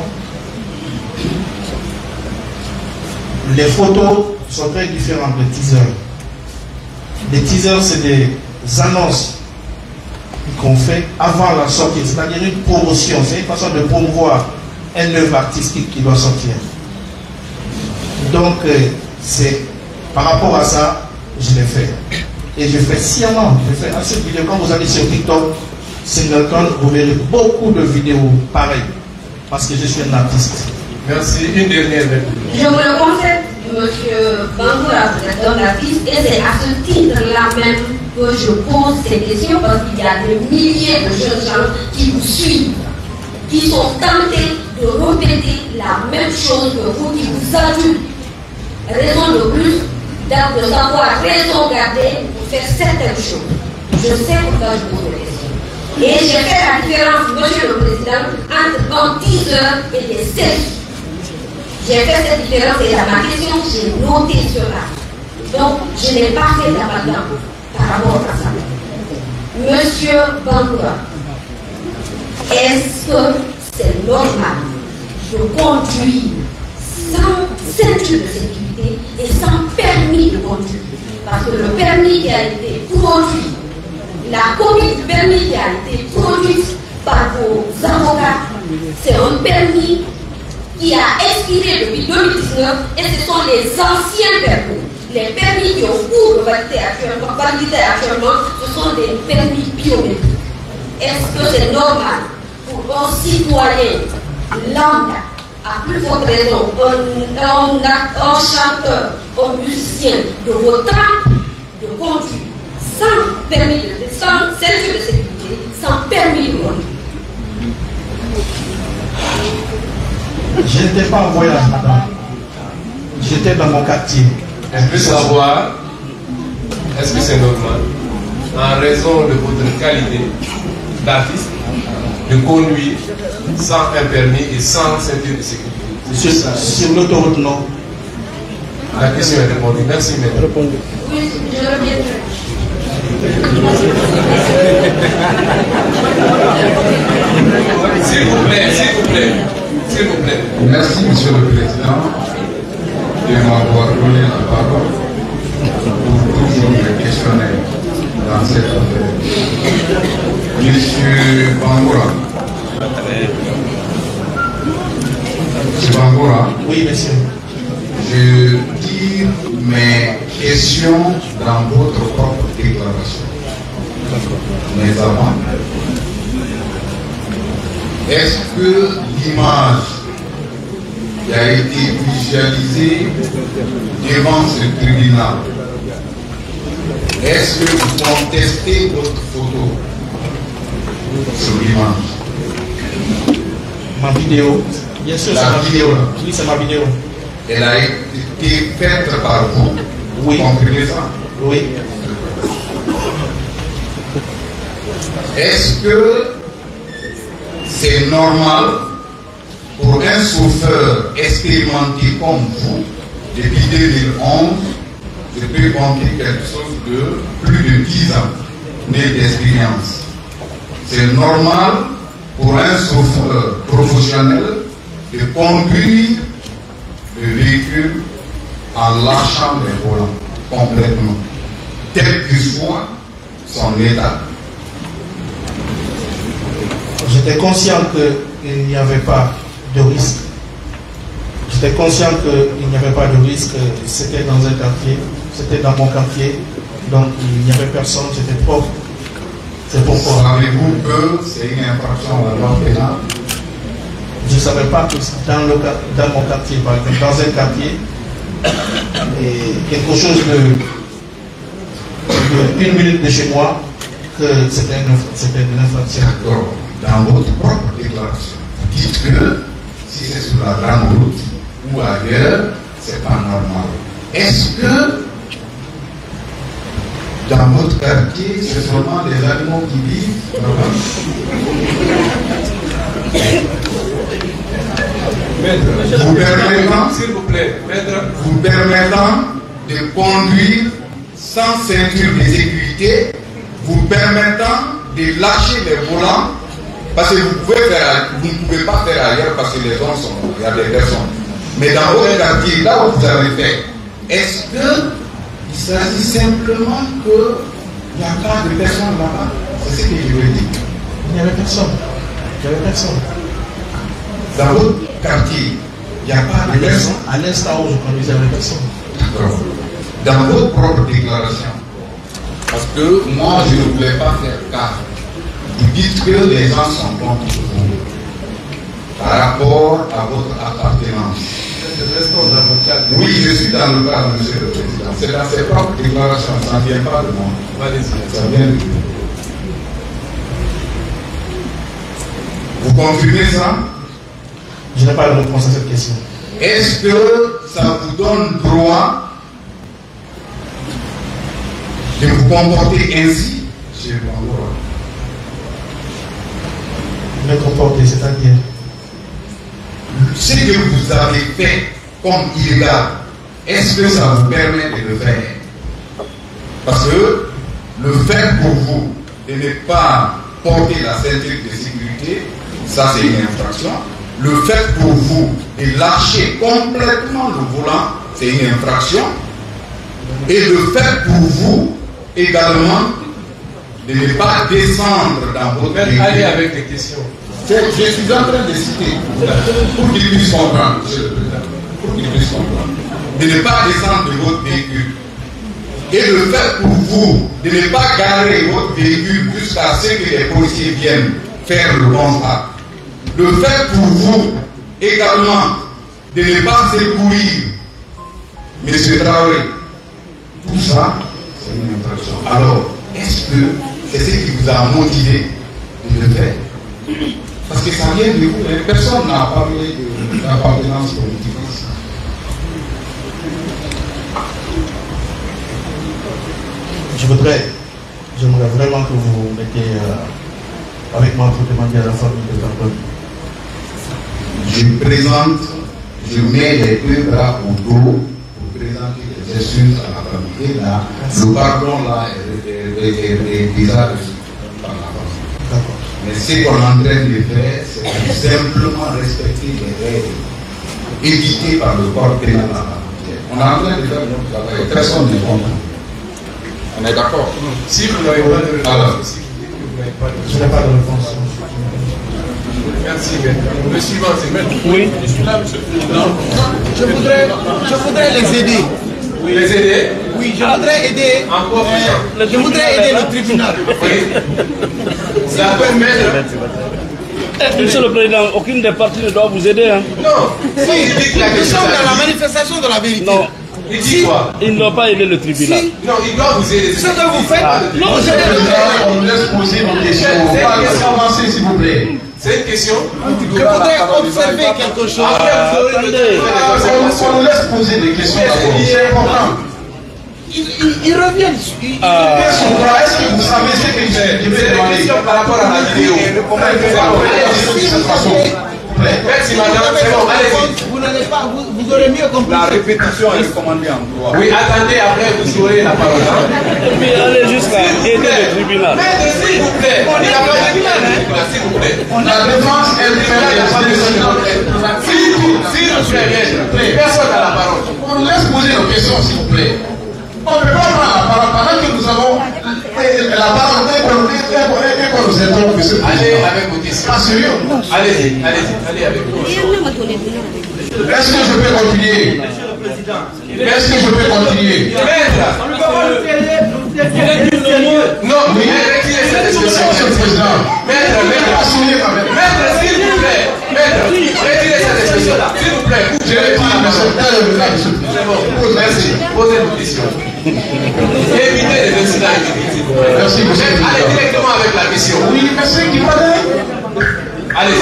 Les photos sont très différentes des teasers. Les teasers, c'est des annonces qu'on fait avant la sortie, c'est-à-dire une promotion, c'est une façon de promouvoir un œuvre artistique qui doit sortir. Donc, c'est par rapport à ça, je l'ai fait. Et je fais sciemment, je fais assez de vidéos. Quand vous allez sur TikTok, Singleton, vous verrez beaucoup de vidéos pareilles, parce que je suis un artiste. Merci. Une dernière réponse. Je vous le concède, M. Bangoura, vous êtes un artiste, et c'est à ce titre-là même que je pose ces questions, parce qu'il y a des milliers de jeunes gens qui vous suivent, qui sont tentés de répéter la même chose que vous, qui vous adulent. Raison de plus de savoir raison garder pour faire certaines choses. Je sais pourquoi je pose des questions. Et j'ai fait la différence, Monsieur le Président, entre un teaser et des selfies. J'ai fait cette différence et à ma question, j'ai noté cela. Donc, je n'ai pas fait d'amalgame par rapport à ça. Monsieur Bangoura, est-ce que c'est normal de conduire sans ceinture de sécurité et sans permis de conduire? Parce que le permis qui a été produit, la copie du permis qui a été produite par vos avocats, c'est un permis qui a expiré depuis 2019 et ce sont les anciens permis. Les permis qui ont cours de validité actuellement, ce sont des permis biométriques. Est-ce que c'est normal pour un citoyen lambda, à plus forte raison, un chanteur, un musicien de votre temps, de conduire sans permis, sans ceinture de sécurité, sans permis de conduire? Je n'étais pas en voyage, madame. J'étais dans mon quartier. Je veux savoir, est-ce que c'est normal, en raison de votre qualité d'artiste, de conduire sans un permis et sans ceinture de sécurité? Sur l'autoroute, non. La question est répondue. Merci, maître. Oui, je reviens. S'il vous plaît, s'il vous plaît, s'il vous plaît. Merci, Monsieur le Président, de m'avoir donné la parole pour toujours me questionner dans cette affaire. Monsieur Bangoura. Monsieur Bangoura. Oui, monsieur. Je tire mes questions dans votre propre déclaration. Mais avant, est-ce que l'image qui a été visualisée devant ce tribunal, est-ce que vous contestez votre photo sur l'image? Ma vidéo. Bien sûr, la vidéo. Oui, c'est ma vidéo. Elle a été faite par vous. Oui. Vous comprenez ça? Oui. Est-ce que c'est normal pour un chauffeur expérimenté comme vous, depuis 2011, je peux compter quelque chose de plus de 10 ans d'expérience? C'est normal pour un chauffeur professionnel de conduire le véhicule en lâchant les volants complètement, tel que soit son état? J'étais conscient qu'il n'y avait pas de risque. J'étais conscient qu'il n'y avait pas de risque, c'était dans un quartier, c'était dans mon quartier, donc il n'y avait personne, c'était propre. C'est pourquoi. Savez-vous que c'est une infraction à la loi pénale? Je ne savais pas que dans mon quartier, par exemple, dans un quartier, et quelque chose de 1 minute de chez moi, que c'était une infraction. D'accord. Dans votre propre déclaration, vous dites que si c'est sur la grande route ou ailleurs, c'est pas normal. Est-ce que dans votre quartier, c'est seulement les animaux qui vivent? Vous permettant, s'il vous plaît, vous permettant de conduire sans ceinture de sécurité, vous permettant de lâcher les volants, parce que vous ne pouvez pas faire ailleurs parce que les gens sont, il y a des personnes. Mais dans votre quartier, là où vous avez fait, est-ce qu'il s'agit simplement qu'il n'y a pas de personnes là-bas? C'est ce que je veux dire. Il n'y avait personne. Il n'y avait personne. Dans votre quartier, il n'y a pas de personnes. À l'instant où je conduisais, il n'y avait personne. D'accord. Dans votre propre déclaration, parce que moi je ne voulais pas faire cas, vous dites que les gens sont contre vous par rapport à votre appartenance. Oui, je suis dans le cadre, monsieur le Président. C'est dans ses propres déclarations, ça ne vient pas de moi. Ça vient de vous. Vous confirmez ça? Je n'ai pas de réponse à cette question. Est-ce que ça vous donne droit de vous comporter ainsi chez l'endroit? Me comporter, c'est-à-dire ce que vous avez fait comme illégal, est-ce que ça vous permet de le faire? Parce que le fait pour vous de ne pas porter la ceinture de sécurité, ça c'est une infraction. Le fait pour vous de lâcher complètement le volant, c'est une infraction. Et le fait pour vous également de ne pas descendre dans votre véhicule. Allez avec des questions. Je suis en train de citer pour qu'ils puissent comprendre, monsieur le Président, pour qu'ils puissent comprendre. De ne pas descendre de votre véhicule. Et le fait pour vous de ne pas garer votre véhicule jusqu'à ce que les policiers viennent faire le constat. Le fait pour vous également de ne pas secourir M. Traoré. Tout ça, c'est une infraction. Alors, est-ce que c'est ce qui vous a motivé de le faire? Parce que ça vient de vous, personne n'a parlé de l'appartenance politique. J'aimerais vraiment que vous mettiez avec moi pour demander à la famille de pardon. Je mets les deux bras au dos pour présenter les excuses à la famille. Et là, le pardon là est déjà reçu par la famille. Mais ce qu'on est en train de faire, c'est simplement respecter les règles édictées par le corps pénal. On est en train de faire notre travail. Personne n'est contre. On est d'accord? Si vous n'avez pas de réponse, je n'ai pas de réponse. Merci, maître. Le suivant, c'est maître. Oui. Je suis là, monsieur le Président. Je voudrais les aider. Oui. Les aider? Oui, je voudrais aider. En quoi faisant? Je voudrais aider le tribunal. Ça peut mettre. Monsieur le Président, aucune des parties ne doit vous aider. Hein. Non. Si, nous sommes dans la manifestation de la vérité. Non. Il dit quoi? Il ne doit pas aider le tribunal. Si. Non, il doit vous aider. Ce que vous faites, non, On nous laisse poser nos questions. On va avancer, s'il vous plaît. C'est une question. je voudrais observer quelque chose. On nous laisse poser des questions. C'est important. Ils reviennent. Est-ce que vous savez ce que je vais demander par rapport à la vidéo? Merci madame, c'est bon, allez-y. Vous n'allez pas, vous aurez mieux compris. La répétition est recommandée en droit. Oui, attendez, après vous aurez la parole. Et puis allez jusqu'à aider le tribunal. Mais s'il vous plaît, on est à la s'il vous plaît. La défense, elle fait S'il vous plaît, personne n'a la parole. On nous laisse poser nos questions, s'il vous plaît. On ne peut pas prendre la parole pendant que nous avons la la parole dès qu'on nous interrompt, monsieur le Président. Allez avec vos questions. Pas sérieux. Allez avec vos questions. Est-ce que je peux continuer? Est-ce que je peux continuer? Non, mais retirez cette expression, monsieur le Président. Maître, s'il vous plaît. Maître, retirez cette expression. S'il vous plaît. Je l'ai dit, monsieur le Président. C'est bon. Merci. Posez vos questions. Évitez les incidents inutiles. Merci, monsieur le Président. Allez directement avec la question. Oui, merci qui parlait. Allez.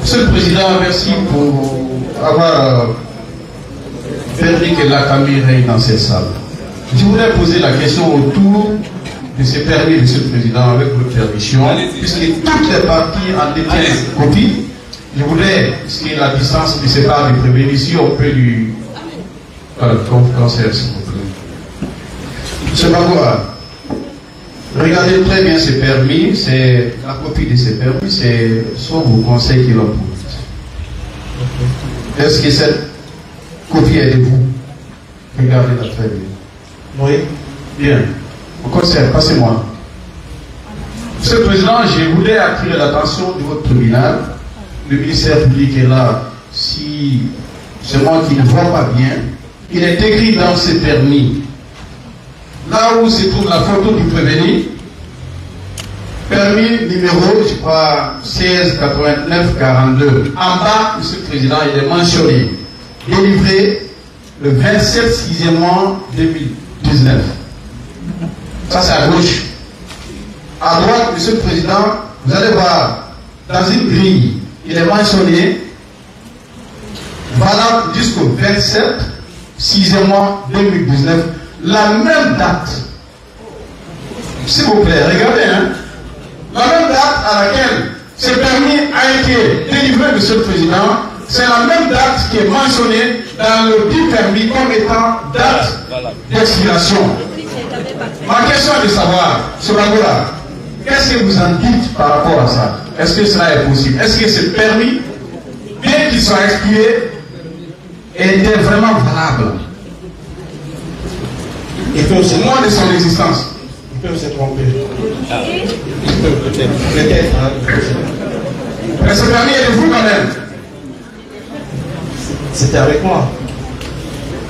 Monsieur le Président, merci pour avoir permis que la Camille règne dans cette salle. Je voudrais poser la question autour de ces permis, monsieur le Président, avec votre permission, puisque toutes les parties en détiennent copie. Je voudrais, puisque la distance ne sépare du premier, ici on peut lui cancer, s'il vous plaît. Monsieur Bagoua, regardez très bien ces permis, c'est la copie de ces permis, ce sont vos conseils qui l'ont pour. Est-ce que cette copie est de vous? Regardez-la très bien. Oui. Bien. Au conseil, passez-moi. Monsieur le Président, je voulais attirer l'attention de votre tribunal. Le ministère public est là. Si c'est moi qui ne vois pas bien, il est écrit dans ces permis, là où se trouve la photo du prévenu, permis numéro, je crois, 1689-42. En bas, monsieur le Président, il est mentionné. Délivré le 27 6e mois 2019. Ça, c'est à gauche. À droite, monsieur le Président, vous allez voir, dans une grille, il est mentionné, valable jusqu'au 27 6e mois 2019, la même date. S'il vous plaît, regardez, hein. La même date à laquelle ce permis a été délivré, monsieur le Président, c'est la même date qui est mentionnée dans le dit permis comme étant date d'expiration. Ma question est de savoir, M. Bagoula, qu'est-ce que vous en dites par rapport à ça? Est-ce que cela est possible? Est-ce que ce permis, bien qu'il soit expiré, était vraiment valable? Il peut aussi moins de son existence. Ils peuvent se tromper. Peut-être. Mais ce permis est de vous quand même. C'était avec moi.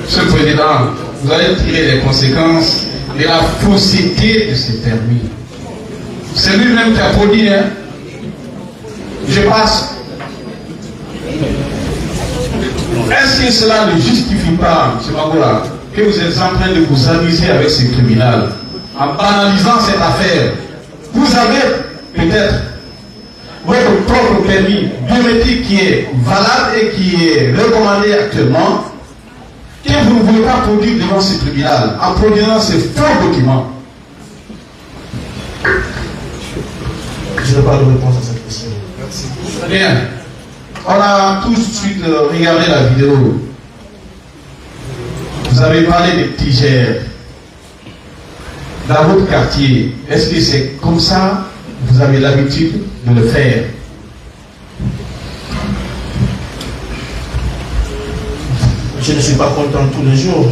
Monsieur le Président, vous allez tirer les conséquences de la fausseté de ce permis. C'est lui-même qui a produit, hein. Je passe. Est-ce que cela ne justifie pas, M. Bagoula, que vous êtes en train de vous amuser avec ce criminel en banalisant cette affaire? Vous avez peut-être votre propre permis biométrique qui est valable et qui est recommandé actuellement, que vous ne voulez pas produire devant ce tribunal en produisant ces faux documents. Je n'ai pas de réponse à cette question. Merci. Bien. On a tout de suite regardé la vidéo. Vous avez parlé des petits gers. Dans votre quartier, est-ce que c'est comme ça que vous avez l'habitude de le faire? Je ne suis pas content tous les jours.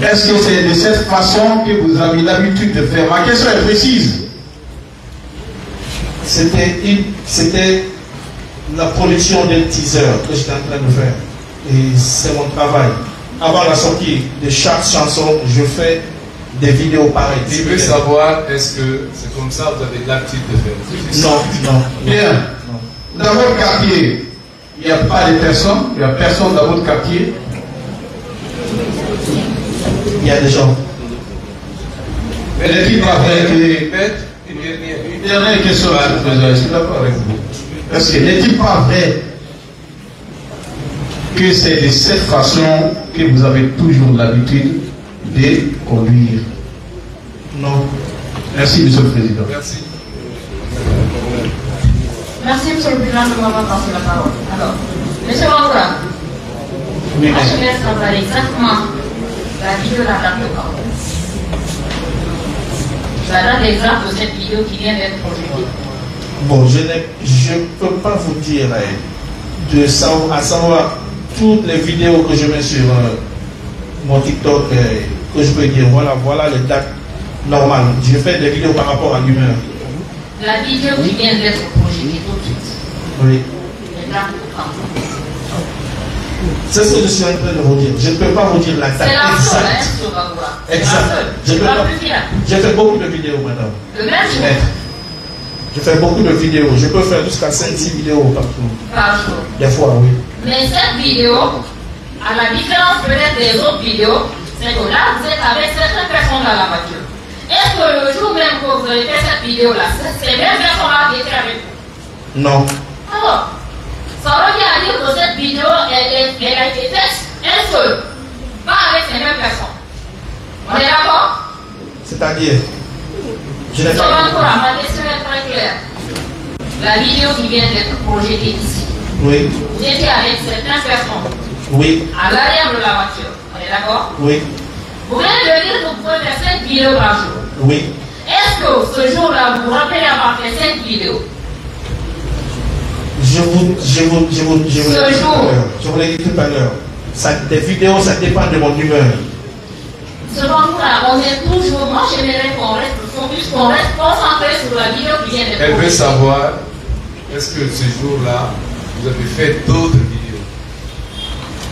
Est-ce que c'est de cette façon que vous avez l'habitude de faire? Ma question est précise. C'était la production d'un teaser que j'étais en train de faire. Et c'est mon travail. Avant la sortie de chaque chanson, je fais des vidéos pareilles. Je veux savoir, est-ce que c'est comme ça que vous avez l'habitude de faire? Non, non. Bien. Dans votre quartier, il n'y a pas de personnes, il n'y a personne dans votre quartier. Il y a des gens. Mais n'est-il pas vrai que... Une dernière question, je suis d'accord avec vous. Est-ce que n'est-il pas vrai que c'est de cette façon que vous avez toujours l'habitude de conduire? Non. Merci, Monsieur le Président. Merci. Merci, Monsieur le Président, de m'avoir passé la parole. Alors, Monsieur Bagoula, je laisse savoir exactement la vidéo, la date de quand. La date exacte de cette vidéo qui vient d'être produite. Bon, je ne peux pas vous dire à savoir toutes les vidéos que je mets sur mon TikTok, que je peux dire, voilà les dates normal. Je fais des vidéos par rapport à l'humeur. La vidéo qui vient d'être projetée tout de suite. Oui. Maintenant, c'est ce que je suis en train de vous dire. Je ne peux pas vous dire la date exacte. Exact. J'ai fait beaucoup de vidéos, madame. Le même jour. Je fais beaucoup de vidéos. Je peux faire jusqu'à 5-6 vidéos par jour. Par jour. Des fois, oui. Mais cette vidéo, à la différence peut-être des autres vidéos, c'est que là, vous êtes avec certaines personnes dans la voiture. Est-ce que le jour même que vous avez fait cette vidéo-là, ces mêmes personnes-là qui étaient avec vous? Non. Alors, ça revient à dire que cette vidéo, elle a été faite un seul, pas avec ces mêmes personnes. On est d'accord? C'est-à-dire, je n'ai pas... Ma question est très claire. La vidéo qui vient d'être projetée ici, oui. Vous étiez avec certaines personnes. Oui. À l'arrière de la voiture. On est d'accord? Oui. Vous venez de dire que vous pouvez faire 5 vidéos par jour. Oui. Est-ce que ce jour-là, vous vous rappelez avoir fait 5 vidéos? Je vous l'ai dit tout à l'heure. Des vidéos, ça dépend de mon humeur. Selon nous, là, on est toujours... Moi, j'aimerais qu'on reste focus, qu'on reste concentré sur la vidéo qui vient d'être Elle veut savoir, est-ce que ce jour-là, vous avez fait d'autres vidéos?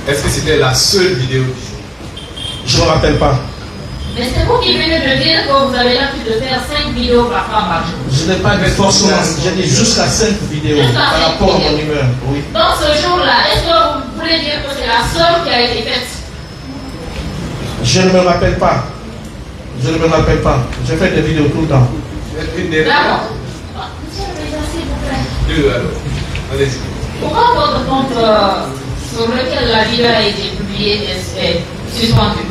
Est-ce que c'était la seule vidéo du jour? Je ne me rappelle pas. Mais c'est vous qui venez de dire que vous avez l'habitude de faire 5 vidéos par jour. Je n'ai pas dit forcément, j'ai dit jusqu'à 5 vidéos par rapport à mon humeur. Oui. Donc ce jour-là, est-ce que vous voulez dire que c'est la seule qui a été faite? Je ne me rappelle pas. Je ne me rappelle pas. Je fais des vidéos tout le temps. D'accord. Monsieur le Président, s'il vous plaît. Deux alors. Allez-y. Pourquoi votre compte sur lequel la vidéo a été publiée est suspendu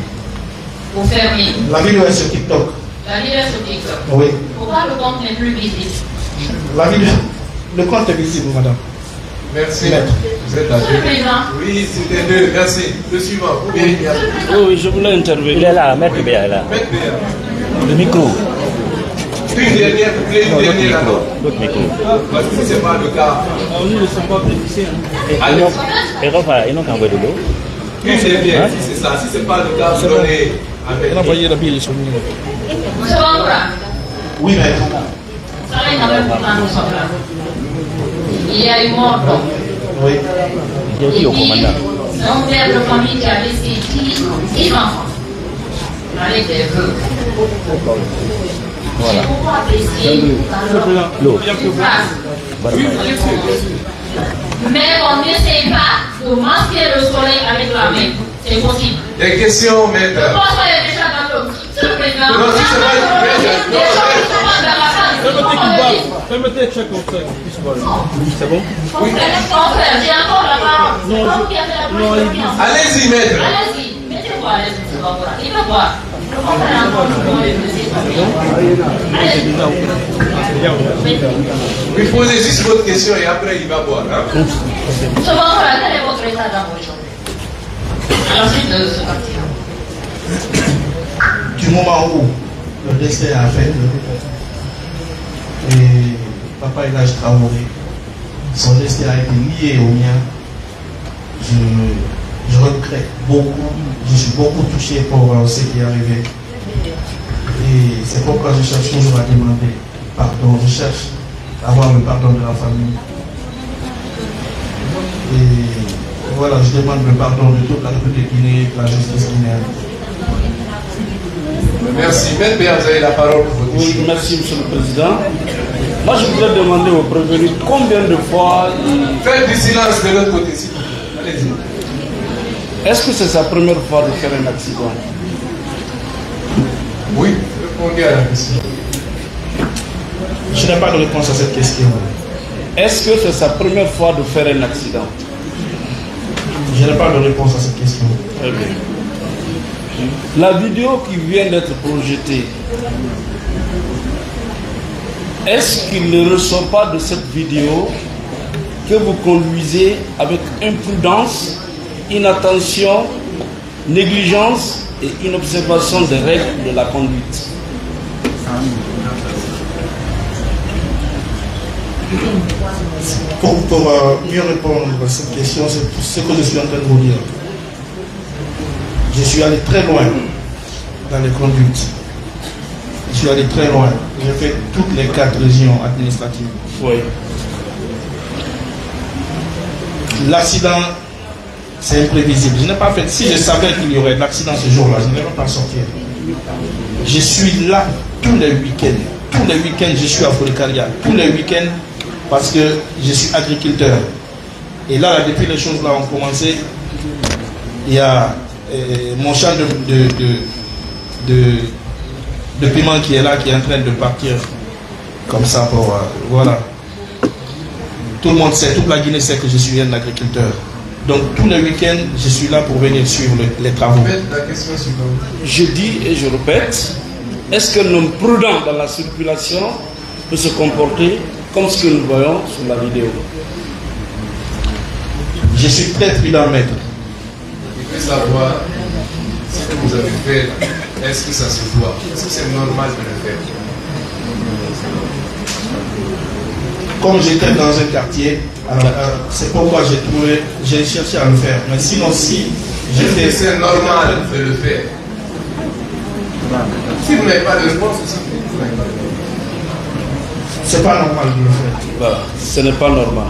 ou fermé? La vidéo est sur TikTok. La vidéo est sur TikTok. Oui. Pourquoi le compte n'est plus visible? La vidéo, le compte est visible, madame. Merci. Maître. Vous êtes à Monsieur le Président. Oui, c'était deux. Merci. Le suivant. Oui, je voulais intervenir. Il est là, Maître Béa est là. Maître Béa. Le micro. Une dernière, vous voulez une dernière alors? L'autre micro. Parce que ce n'est pas le cas. Nous ne sommes pas bénéficiaires. Allez. Ils n'ont qu'à envoyer de l'eau. Une dernière, si c'est ça. Si ce n'est pas le cas, vous donnez avec. On a envoyé la bille sur nous. Monsieur Bangoura. Oui, maître. Vous savez quand même pourquoi nous sommes là. Il y a eu mort d'homme. Oui. J'ai dit au commandant. C'est un père de famille qui avait ses 10 enfants. Avec des vœux. Voilà. C'est pourquoi apprécier L'eau. mais on n'essaie pas de masquer le soleil avec la main. C'est possible. Des questions, maître. Je pense qu'elle est déjà dans l'eau. Monsieur le Président, Non, si c'est pas des gens qui sont dans la salle. Permettez de checker comme ça. C'est bon? Oui. Frère, j'ai encore la parole. C'est pas vous qui avez la parole. Allez-y, maître. Allez-y. Mettez-vous à l'aise, monsieur Bangoura. Il va voir. Le frère encore dans les Vous posez juste votre question et après il va boire. Hein? Monsieur Bangoura, quel est votre état d'âme aujourd'hui? À la suite de ce accident. Du moment où le décès a fait, et papa Elhadji Traoré, son destin a été lié au mien, je regrette beaucoup, je suis beaucoup touché pour ce qui est arrivé. Et c'est pourquoi je cherche toujours à demander pardon, je cherche à avoir le pardon de la famille. Et voilà, je demande le pardon de toute la République de Guinée, de la justice guinéenne. Merci. Maître Béa, vous avez la parole pour votre question. Oui, merci, Monsieur le Président. Moi, je voudrais demander au prévenu combien de fois... Faites du silence de l'autre côté, s'il vous plaît. Allez-y. Est-ce que c'est sa première fois de faire un accident? Oui, répondez à la question. Je n'ai pas de réponse à cette question. Est-ce que c'est sa première fois de faire un accident? Je n'ai pas de réponse à cette question. Très bien. La vidéo qui vient d'être projetée, est-ce qu'il ne ressort pas de cette vidéo que vous conduisez avec imprudence, inattention, négligence et inobservation des règles de la conduite? Pour mieux répondre à cette question, c'est ce que je suis en train de vous dire. Je suis allé très loin dans les conduites. Je suis allé très loin. J'ai fait toutes les 4 régions administratives. Oui. L'accident, c'est imprévisible. Je n'ai pas fait. Si je savais qu'il y aurait de l'accident ce jour-là, je n'allais pas sortir. Je suis là tous les week-ends. Tous les week-ends, je suis à Bolkaria. Tous les week-ends, parce que je suis agriculteur. Et là, depuis les choses là ont commencé, il y a mon champ de piment qui est là, qui est en train de partir comme ça pour voilà. Tout le monde sait, toute la Guinée sait que je suis un agriculteur. Donc tous les week-ends, je suis là pour venir suivre les travaux. La question suivante. Je dis et je répète, est-ce qu'un homme prudent dans la circulation peut se comporter comme ce que nous voyons sur la vidéo? Je suis très prudent, maître. Je veux savoir ce que vous avez fait, est-ce que ça se doit? Est-ce que c'est normal de le faire? Comme j'étais dans un quartier, c'est pourquoi j'ai cherché à le faire. Mais sinon, si j'étais... C'est normal de le faire. Si vous n'avez pas de réponse, c'est pas normal de le faire. Voilà, ce n'est pas normal.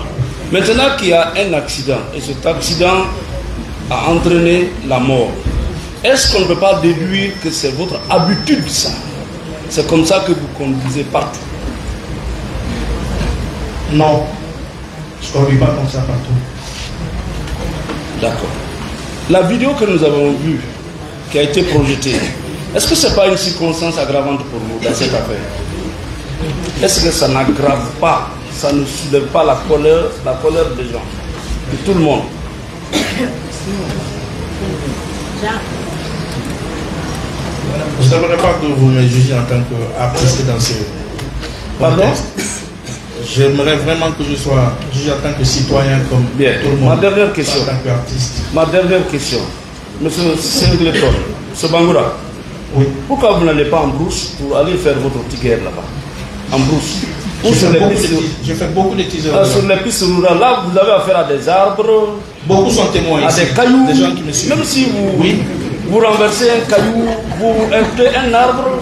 Maintenant qu'il y a un accident, et cet accident a entraîné la mort, est-ce qu'on ne peut pas déduire que c'est votre habitude, ça? C'est comme ça que vous conduisez partout? Non, je ne conduis pas comme ça partout. D'accord. La vidéo que nous avons vue, qui a été projetée, est-ce que ce n'est pas une circonstance aggravante pour vous dans cette affaire? Est-ce que ça n'aggrave pas, ça ne soulève pas la colère des gens, de tout le monde? Je n'aimerais pas que vous me jugiez en tant qu'artiste dans ce contexte. J'aimerais vraiment que je sois jugé en tant que citoyen comme bien. Tout le monde. Ma dernière question. En tant qu'artiste. Ma dernière question. Monsieur Singleton, M. Bangoura, oui. Pourquoi vous n'allez pas en brousse pour aller faire votre petite guerre là-bas? En brousse. J'ai fait beaucoup de teasers. Sur les pistes rurales, là, vous avez affaire à des arbres. Beaucoup sont témoins à ici. Des cailloux. Des gens qui me suivent. Même si vous renversez un caillou, vous heurtez un arbre,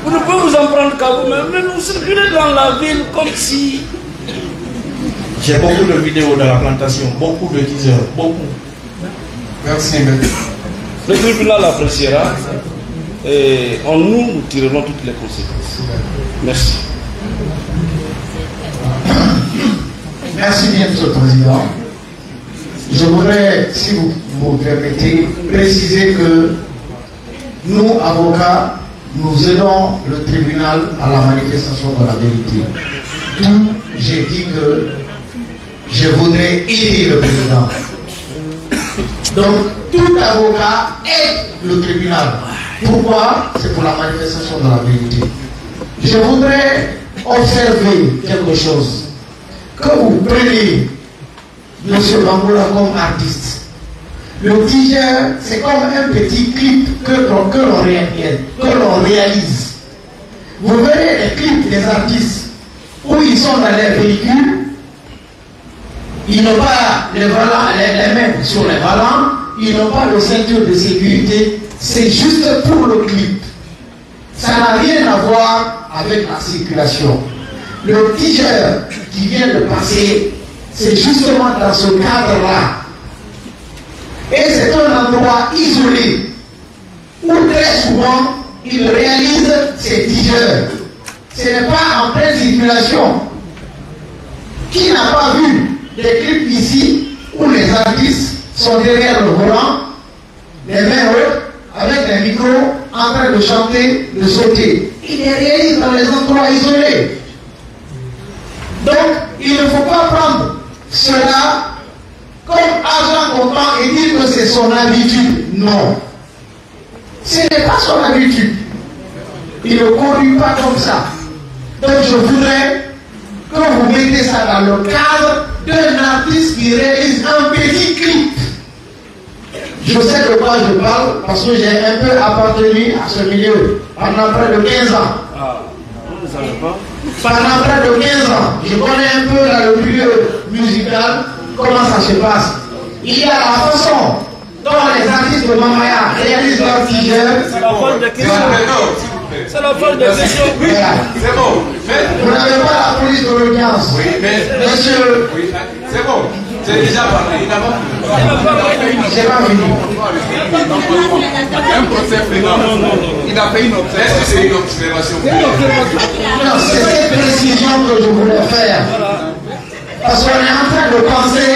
vous ne pouvez vous en prendre qu'à vous-même, mais vous circulez dans la ville comme si... J'ai beaucoup de vidéos dans la plantation, beaucoup de teasers, beaucoup. Merci, maître. Le tribunal appréciera et nous tirerons toutes les conséquences. Merci. Merci bien, Monsieur le Président. Je voudrais, si vous me permettez, préciser que nous, avocats, nous aidons le tribunal à la manifestation de la vérité. D'où j'ai dit que je voudrais aider le président. Donc, tout avocat aide le tribunal. Pourquoi? C'est pour la manifestation de la vérité. Je voudrais observer quelque chose. Que vous preniez M. Bangoura comme artiste. Le teaser, c'est comme un petit clip que l'on réalise. Vous verrez les clips des artistes où ils sont dans les véhicules, ils n'ont pas les mains sur les volants, ils n'ont pas de ceinture de sécurité, c'est juste pour le clip. Ça n'a rien à voir avec la circulation. Le teaser qui vient de passer, c'est justement dans ce cadre-là. Et c'est un endroit isolé où très souvent ils réalisent ces teasers. Ce n'est pas en pleine circulation. Qui n'a pas vu des clips ici où les artistes sont derrière le volant, les mains hautes, avec des micros, en train de chanter, de sauter. Ils les réalisent dans les endroits isolés. Donc, il ne faut pas prendre cela comme argent comptant et dire que c'est son habitude. Non. Ce n'est pas son habitude. Il ne conduit pas comme ça. Donc, je voudrais que vous mettez ça dans le cadre d'un artiste qui réalise un petit clip. Je sais de quoi je parle parce que j'ai un peu appartenu à ce milieu pendant près de 15 ans. Pendant près de 15 ans, je connais un peu dans le milieu musical comment ça se passe. Il y a la façon dont les artistes de Mamaya réalisent leur teaser. fait. C'est la fin de question. Oui, c'est bon. Mais vous n'avez pas la police de l'audience. Oui, mais monsieur. Oui, c'est bon. J'ai déjà parlé. Il n'a pas J'ai pas fini. Un procès pénal. Il a fait une observation. Est-ce que c'est une observation? Non, c'est cette précision que je voulais faire. Parce qu'on est en train de penser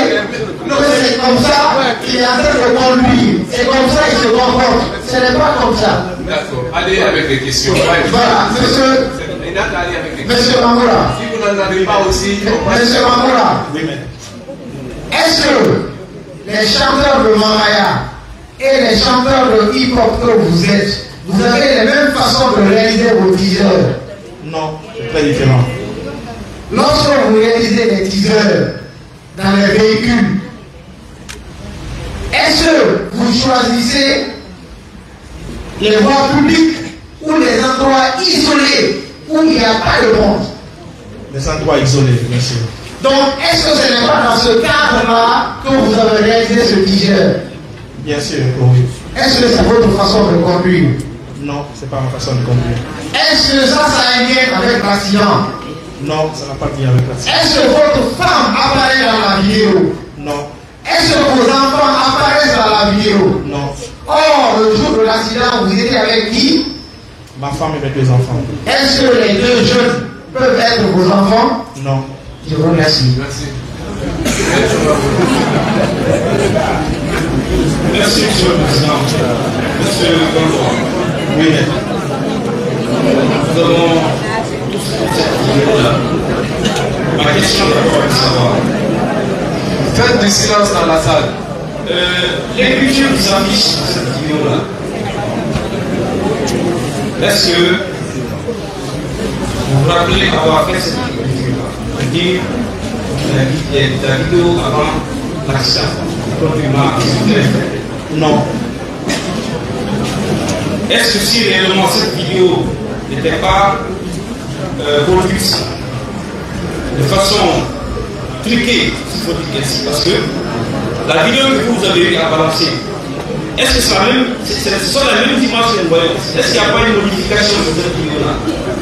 que c'est comme ça qu'il est en train de conduire. C'est comme ça qu'il se comporte. Ce n'est pas comme ça. D'accord. Allez avec les questions. Voilà, monsieur. Monsieur Mamoura. Si vous n'en avez pas aussi. Monsieur Mamoura. Est-ce que les chanteurs de Mamaya et les chanteurs de hip-hop que vous êtes, vous avez les mêmes façons de réaliser vos teasers? Non, c'est très différent. Lorsque vous réalisez les teasers dans les véhicules, est-ce que vous choisissez les voies publiques ou les endroits isolés où il n'y a pas de monde? Les endroits isolés, bien sûr. Donc, est-ce que ce n'est pas dans ce cadre-là que vous avez réalisé ce teaser? Bien sûr, oui. Est-ce que c'est votre façon de conduire? Non, c'est pas ma façon de conduire. Est-ce que ça a un lien avec l'accident? Non, ça n'a pas de lien avec l'accident. Est-ce que votre femme apparaît dans la vidéo? Non. Est-ce que vos enfants apparaissent dans la vidéo? Non. Or, le jour de l'accident, vous étiez avec qui? Ma femme et mes 2 enfants. Est-ce que les 2 jeunes peuvent être vos enfants? Non. Je vous remercie. Merci. Merci, monsieur le président. Monsieur le président. Oui, mais nous avons tous cette vidéo-là. Ma question d'abord est de savoir. Faites du silence dans la salle. L'écriture qui s'affiche sur cette vidéo-là, est-ce que vous vous rappelez avoir fait cette écriture-là? C'est-à-dire la vidéo avant l'accident. Non. Est-ce que si réellement cette vidéo n'était pas produite de façon truquée, s'il faut dire ainsi, parce que la vidéo que vous avez eu à balancer, est-ce que ce sont les mêmes images que nous voyons? Est-ce qu'il n'y a pas une modification sur cette vidéo-là?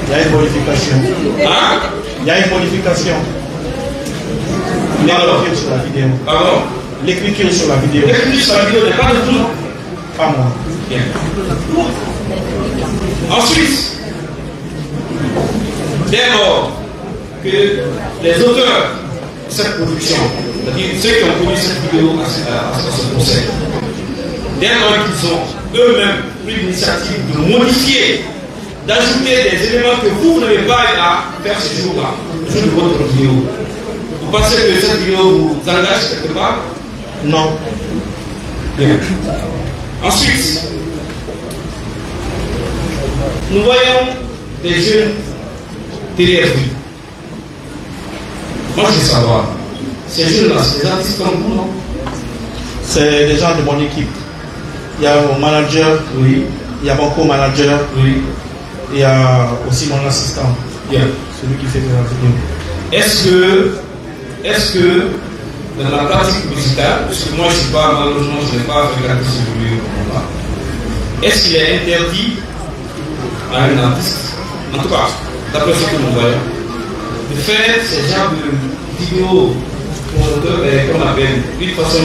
Il y a une modification. Hein? Il y a une modification. L'écriture sur la vidéo. Pardon? L'écriture sur la vidéo. L'écriture sur la vidéo n'est pas de tout. Pas moi. Bien. Ensuite, dès lors que les auteurs de cette production, c'est-à-dire ceux qui ont produit cette vidéo à ce procès, dès lors qu'ils ont eux-mêmes pris l'initiative de modifier, d'ajouter des éléments que vous n'avez pas à faire ce jour-là, le jour de votre vidéo, vous pensez que cette vidéo vous engage quelque part? Non. Bien. Ensuite, nous voyons des jeunes TDF. Moi, je veux savoir, ces jeunes-là, c'est des artistes comme vous, non? C'est des gens de mon équipe. Il y a mon manager, oui. Il y a mon co-manager, oui. Il y a aussi mon assistant, bien. Celui qui fait la vidéo. Est-ce que dans la pratique musicale, parce que moi je ne suis pas, malheureusement, je n'ai pas regardé ce vidéo comme là, est-ce qu'il est interdit à un artiste, en tout cas, d'après ce que nous voyons, de faire ce genre de vidéos qu'on appelle une façon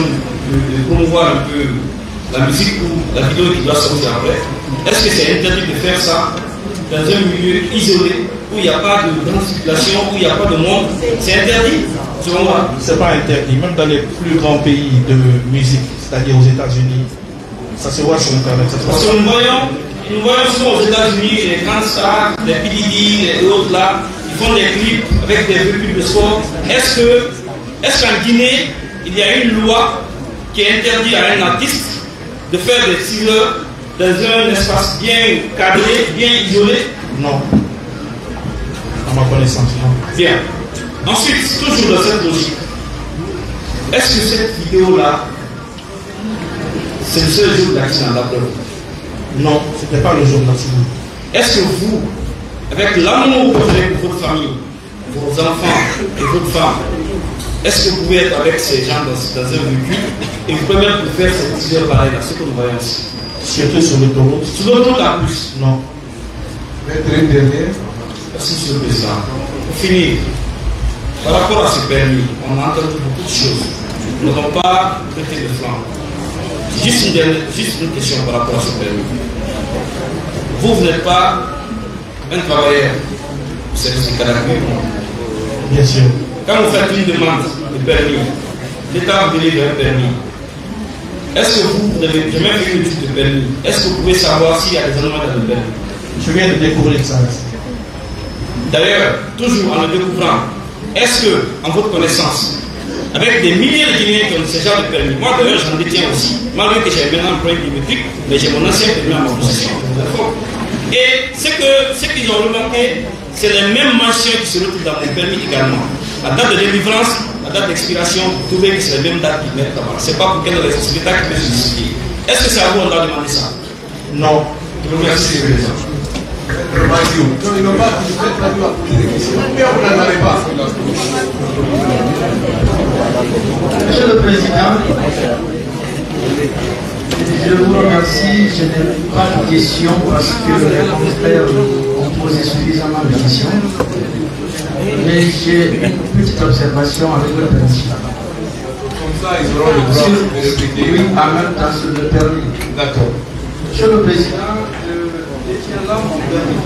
de promouvoir un peu la musique ou la vidéo qui doit sortir après? Est-ce que c'est interdit de faire ça dans un milieu isolé où il n'y a pas de grande circulation, où il n'y a pas de monde? C'est interdit, selon moi. C'est pas interdit, même dans les plus grands pays de musique, c'est-à-dire aux États-Unis, ça se voit sur Internet. Parce que nous voyons souvent aux États-Unis les grandes stars, les PDD et autres là, ils font des clips avec des véhicules de sport. Est-ce qu'en Guinée, il y a une loi qui interdit à un artiste de faire des teasers dans un espace bien cadré, bien isolé? Non. À ma connaissance, non. Bien. Ensuite, toujours dans cette logique, est-ce que cette vidéo-là, c'est le seul jour d'accident d'après vous? Non, ce n'était pas le jour d'accident. Est-ce que vous, avec l'amour que vous avez pour votre famille, vos enfants et votre femme, est-ce que vous pouvez être avec ces gens dans un véhicule et vous pouvez même faire ces teasers pareils, ce que nous voyons ici? Surtout sur l'autoroute. Sur l'autoroute en plus? Non. Merci, Monsieur le Président. Pour finir, par rapport à ce permis, on a entendu beaucoup de choses. Nous n'avons pas prêté le flanc. Juste une question par rapport à ce permis. Vous n'êtes pas un travailleur au service du Canada. Bien sûr. Quand vous faites une demande de permis, l'État vous délivre un permis. Est-ce que vous n'avez jamais fait une étude de permis? Est-ce que vous pouvez savoir s'il y a des anomalies dans le permis? Je viens de découvrir ça. D'ailleurs, toujours en le découvrant, est-ce que, en votre connaissance, avec des milliers de Guinéens qui ont ce genre de permis, moi d'ailleurs j'en détiens aussi, malgré que j'ai maintenant un problème biométrique, mais j'ai mon ancien permis en ma possession. Et ce qu'ils ont remarqué, c'est les mêmes mentions qui se retrouvent dans mon permis également. La date de délivrance, la date d'expiration, vous trouvez que c'est les mêmes dates qui mettent là-bas. C'est pas pour quelle raison, c'est l'État qui peut se justifier. Est-ce que c'est à vous on doit demander ça? Non. Je vous remercie, Président. Monsieur le Président, je vous remercie. Je n'ai pas de questions parce que les confrères ont posé suffisamment de questions. Mais j'ai une petite observation avec le permis. Comme ça, ils auront le droit de répliquer. Oui, en même temps sur le permis. D'accord. Monsieur le Président, je détiens là mon permis.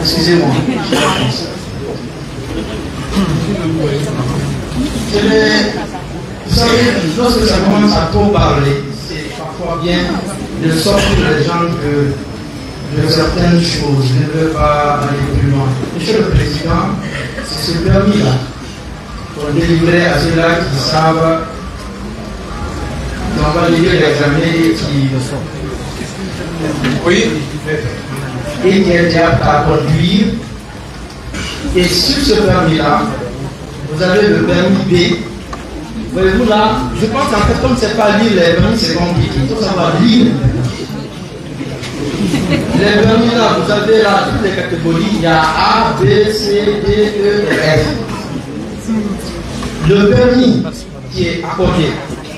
Excusez-moi. Vous savez, lorsque ça commence à trop parler, c'est parfois bien de sortir les gens de certaines choses. Je ne veux pas aller plus loin. Monsieur le Président, c'est ce permis-là qu'on délivrait à ceux-là qui savent, qui ont validé l'examen et qui le sont. Oui. Et qui est apte à conduire. Et sur ce permis-là, vous avez le permis B. Voyez-vous là, je pense qu'en fait, comme c'est pas lire les permis, c'est compliqué. Il faut savoir lire. Les permis là, vous avez là toutes les catégories. Il y a A, B, C, D, E et F. Le permis qui est à côté,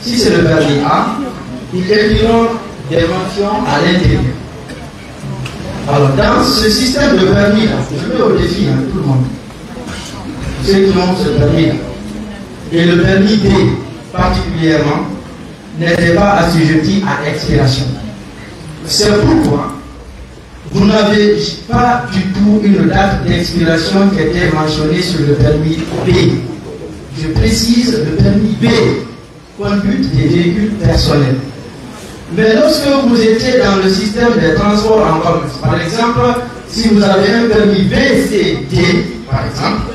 si c'est le permis A, il écriront des mentions à l'intérieur. Alors, dans ce système de permis là, je mets au défi tout le monde, ceux qui ont ce permis là, et le permis B particulièrement, n'était pas assujetti à expiration. C'est pourquoi vous n'avez pas du tout une date d'expiration qui était mentionnée sur le permis B. Je précise le permis B, conduite des véhicules personnels. Mais lorsque vous étiez dans le système des transports en commun, par exemple, si vous avez un permis B, C, D, par exemple,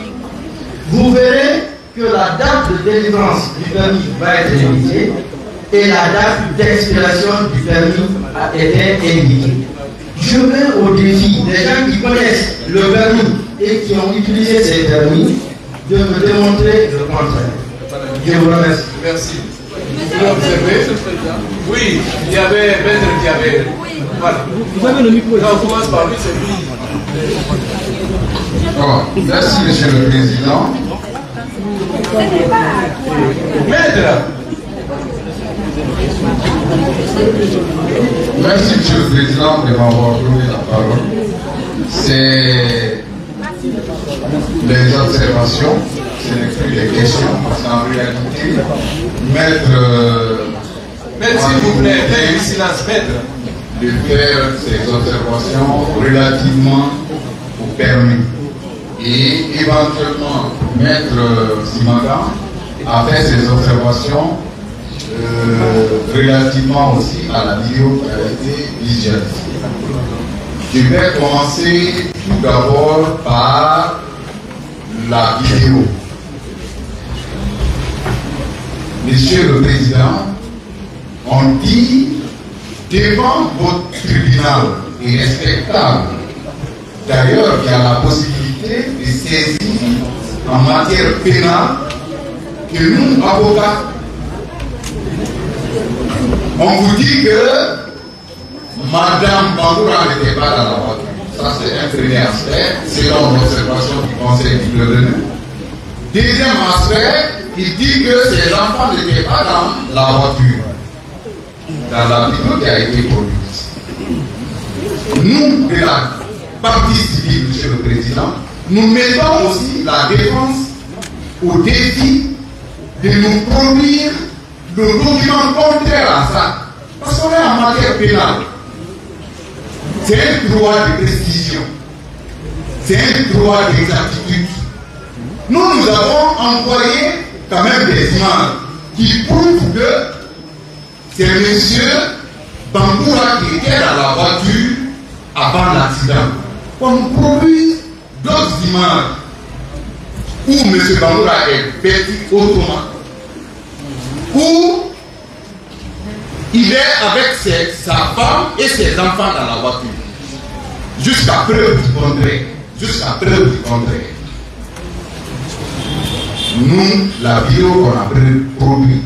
vous verrez que la date de délivrance du permis va être limitée et la date d'expiration du permis a été indiquée. Je mets au défi des gens qui connaissent le permis et qui ont utilisé ces permis de me démontrer le contraire. Je vous remercie. Merci. Vous observez? Oui, il y avait Maître qui avait. Voilà. Vous avez le micro. On commence par lui, c'est lui. Merci, Monsieur le Président. Maître. Merci, Monsieur le Président, de m'avoir donné la parole. C'est les observations, ce n'est plus des questions, parce qu'en réalité, Maître, s'il vous plaît, faites du silence, Maître. De faire ces observations relativement au permis. Et éventuellement, Maître Simanga a fait ses observations relativement aussi à la vidéo qui a été visualisée. Je vais commencer tout d'abord par la vidéo. Monsieur le Président, on dit devant votre tribunal est respectable. D'ailleurs, il y a la possibilité de saisir en matière pénale que nous, avocats, on vous dit que Madame Bangoura n'était pas dans la voiture. Ça, c'est un premier aspect, selon l'observation du Conseil du gouvernement. Deuxième aspect, il dit que ces enfants n'étaient pas dans la voiture, dans la vidéo qui a été produite. nous, de la partie civile, Monsieur le Président, nous mettons aussi la défense au défi de nous produire le document contraire à ça. Parce qu'on est en matière pénale. C'est un droit de précision. C'est un droit d'exactitude. Nous avons envoyé quand même des images qui prouvent que c'est M. Bangoura qui était dans la voiture avant l'accident. On nous produit d'autres images où M. Bangoura est bêti autrement, où il est avec sa femme et ses enfants dans la voiture. Jusqu'à preuve du contraire. Jusqu'à preuve du contraire. Nous, la vidéo qu'on a produite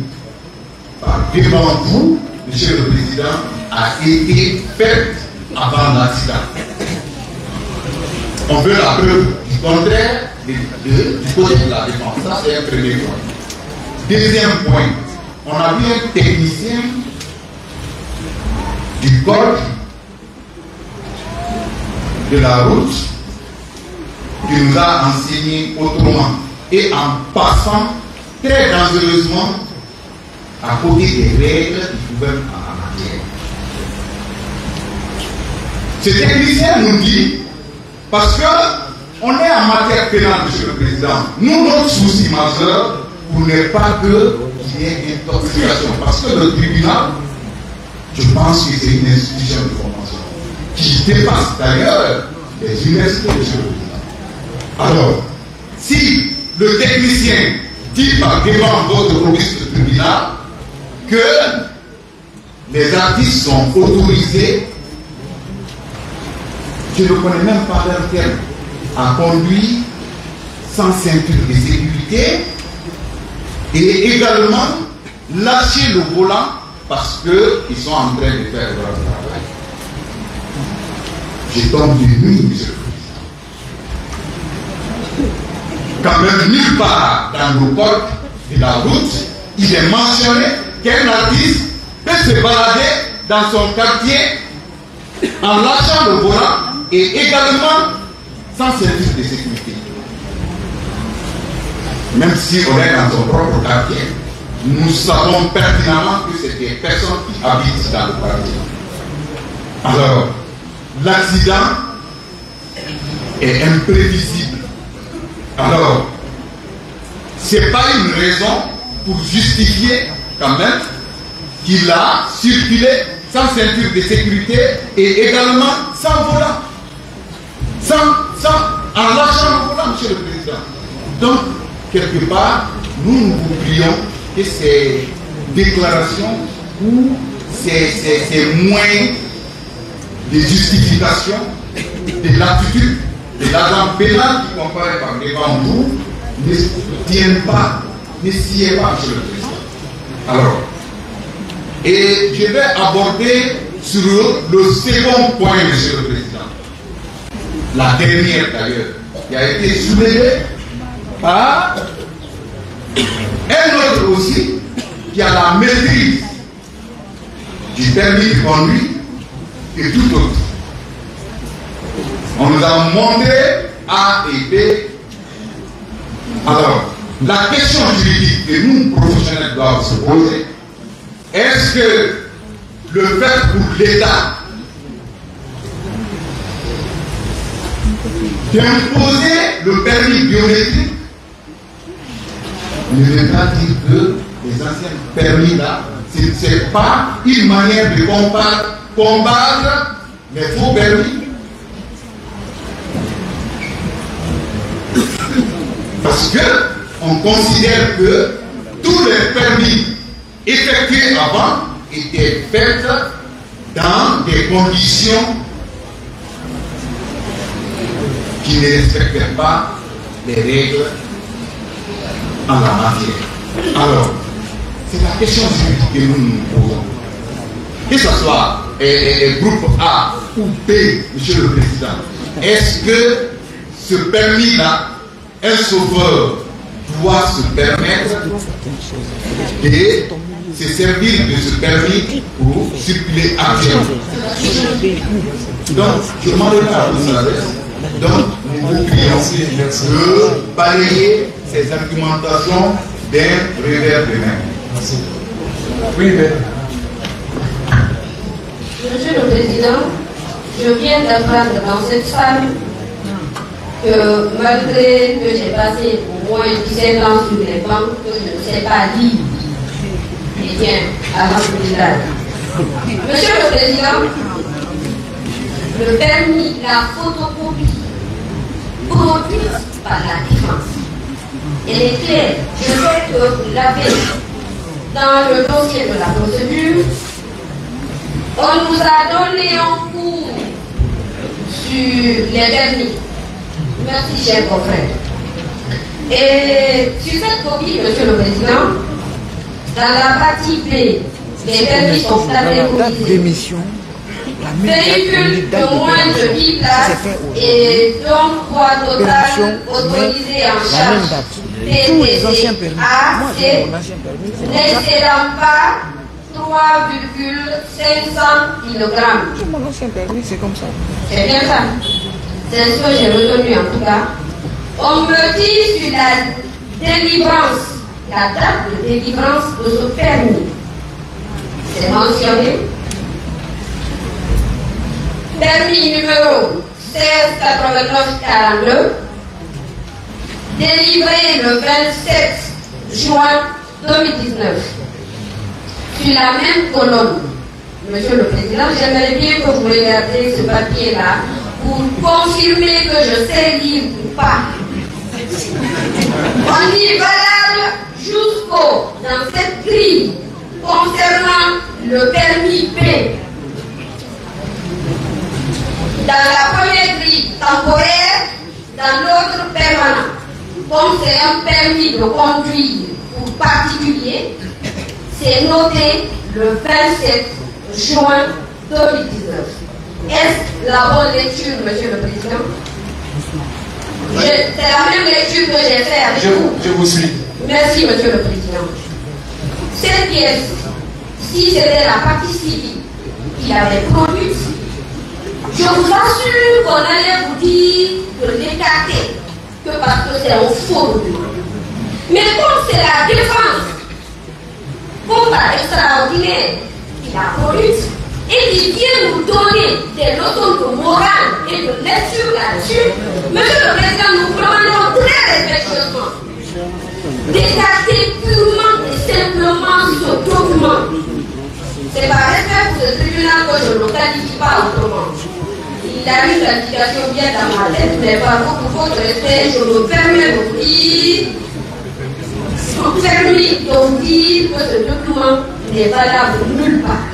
devant vous, Monsieur le Président, a été faite avant l'accident. On veut la preuve du contraire du côté de la défense. Ça, c'est un premier point. Deuxième point, on a vu un technicien du code de la route qui nous a enseigné autrement et en passant très dangereusement à côté des règles qui pouvaient en matière. Ce technicien nous dit, parce qu'on est en matière pénale, Monsieur le Président, nous, notre souci majeur, pour ne pas qu'il y ait intoxication. Parce que le tribunal, je pense que c'est une institution de formation qui dépasse d'ailleurs les universités, Monsieur le Président. Alors, si le technicien dit par devant votre auguste tribunal que les artistes sont autorisés, je ne connais même pas leur terme, à conduire sans ceinture de sécurité et également lâcher le volant parce qu'ils sont en train de faire leur travail. Je tombe de nuit, Monsieur le Président. Quand même, nulle part dans le code de la route, il est mentionné qu'un artiste peut se balader dans son quartier en lâchant le volant et également sans service de sécurité. Même si on est dans son propre quartier, nous savons pertinemment que c'est des personnes qui habitent dans le quartier. Alors, l'accident est imprévisible. Alors, ce n'est pas une raison pour justifier quand même qu'il a circulé sans ceinture de sécurité et également sans volant. En lâchant le volant, Monsieur le Président. Donc, quelque part, nous vous prions que ces déclarations ou ces moyens de justification de l'attitude de l'agent pénal qui comparaît par devant vous ne tiennent pas, ne s'y est pas, Monsieur le Président. Alors, et je vais aborder sur le second point, Monsieur le Président. La dernière d'ailleurs, qui a été soulevée par un autre aussi qui a la maîtrise du permis de conduire et tout autre. On nous a montré A et B. Alors, la question juridique que nous, professionnels, doivent se poser, est-ce que le fait pour l'État d'imposer le permis biométrique ne veut pas dire que les anciens permis là, ce n'est pas une manière de combattre les faux permis? Parce qu'on considère que tous les permis effectués avant étaient faits dans des conditions qui ne respectaient pas les règles en la matière. Alors, c'est la question juridique que nous nous posons. Que ce soit groupe A ou B, Monsieur le Président, est-ce que ce permis-là, un sauveur doit se permettre de se servir de ce permis pour circuler actuellement. Donc, je m'en remets à vous adresse. Donc, nous vous prions de balayer ces argumentations d'un revers de main. Merci. Oui, mais... Monsieur le Président, je viens d'apprendre dans cette salle que malgré que j'ai passé au moins 17 ans sur les banques, que je ne sais pas lire. Eh bien, alhamdoulilah. Monsieur le Président, le permis, la photocopie produite par la défense, elle est claire. Je sais que vous l'avez dans le dossier de la procédure. On nous a donné un cours sur les permis. Merci, cher confrère. Et sur cette copie, Monsieur le Président, dans la partie B, les permis sont catégorisés. Véhicules de moins de 10 places et donc poids total autorisé en charge TTC AC n'excédant pas 3,500 kg. Mon ancien permis, c'est comme ça. C'est bien ça. C'est ce que j'ai retenu en tout cas. On me dit sur la délivrance, la date de délivrance de ce permis. C'est mentionné. Permis numéro 168942, délivré le 27 juin 2019. Sur la même colonne, Monsieur le Président, j'aimerais bien que vous regardiez ce papier-là pour confirmer que je sais lire ou pas. On y valable jusqu'au, dans cette grille, concernant le permis B. Dans la première grille temporaire, dans l'autre permanent. Comme c'est un permis de conduire pour particulier, c'est noté le 27 juin 2019. Est-ce la bonne lecture, Monsieur le Président? C'est la même lecture que j'ai faite avec vous. Je vous suis. Merci, Monsieur le Président. Cette pièce, si c'était la partie civile qui l'avait produite, je vous assure qu'on allait vous dire de l'écarter, que parce que c'est un faux. Mais comme c'est la défense, combat extraordinaire qu'il a produite, et qui vient nous donner des leçons de morale et de lecture là-dessus, Monsieur le Président, nous demandons très respectueusement d'écarter purement et simplement ce document. C'est par respect pour ce tribunal que je ne le qualifie pas autrement. Il a eu l'application bien dans ma tête, mais par votre respect, je me permets de vous dire, que ce document n'est valable nulle part.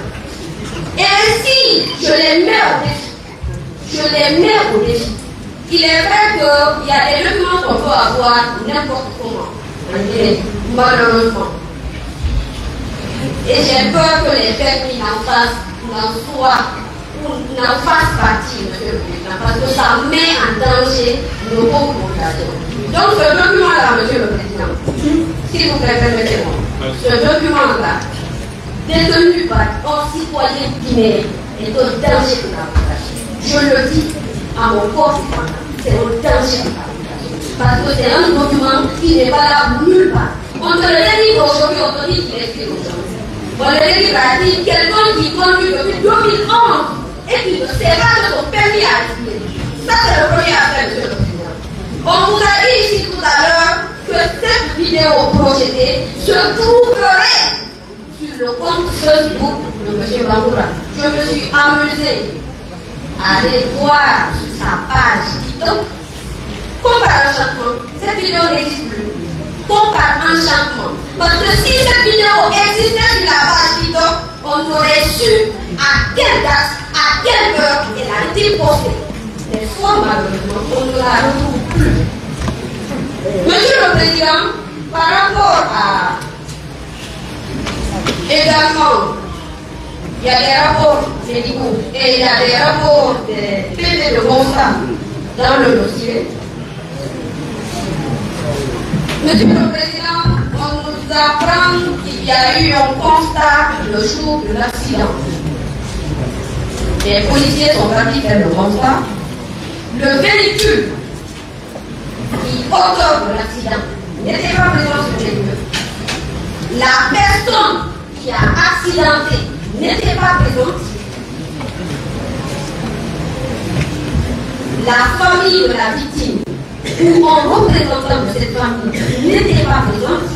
Et ainsi, je les mets au défi. Il est vrai qu'il y a des documents qu'on peut avoir n'importe comment, malheureusement. Et j'ai peur que les permis n'en fassent partie, Monsieur le Président, parce que ça met en danger nos populations. Donc ce document-là, Monsieur le Président, si vous permettez-moi, ce document-là, détenu par un citoyen guinéen, est un danger pour la population. Je le dis à mon corps, c'est un danger pour la population. Parce que c'est un document qui n'est pas là nulle part. On te le délivre aujourd'hui, on te dit qu'il est aujourd'hui. On le délivre à dire quelqu'un qui conduit depuis 2011 et qui ne sait pas de son permis à aspirer. Ça, c'est le premier affaire, Monsieur le Président. On vous a dit ici tout à l'heure que cette vidéo projetée se trouverait sur le compte Facebook de M. Bangoura. Je me suis amusée à aller voir sur sa page TikTok. Comme par enchantement, cette vidéo n'existe plus. Comme par enchantement. Parce que si cette vidéo existait sur la page TikTok, on aurait su à quelle date, à quelle heure elle a été postée. Mais soit malheureusement, on ne la retrouve plus. Monsieur le Président, par rapport à également, il y a des rapports médicaux et il y a des rapports des PV de constat dans le dossier. Monsieur le Président, on nous apprendre qu'il y a eu un constat le jour de l'accident. Les policiers sont partis faire le constat. Le véhicule qui auteur de l'accident n'était pas présent sur les lieux. La personne qui a accidenté n'était pas présente. La famille de la victime ou un représentant de cette famille n'était pas présente.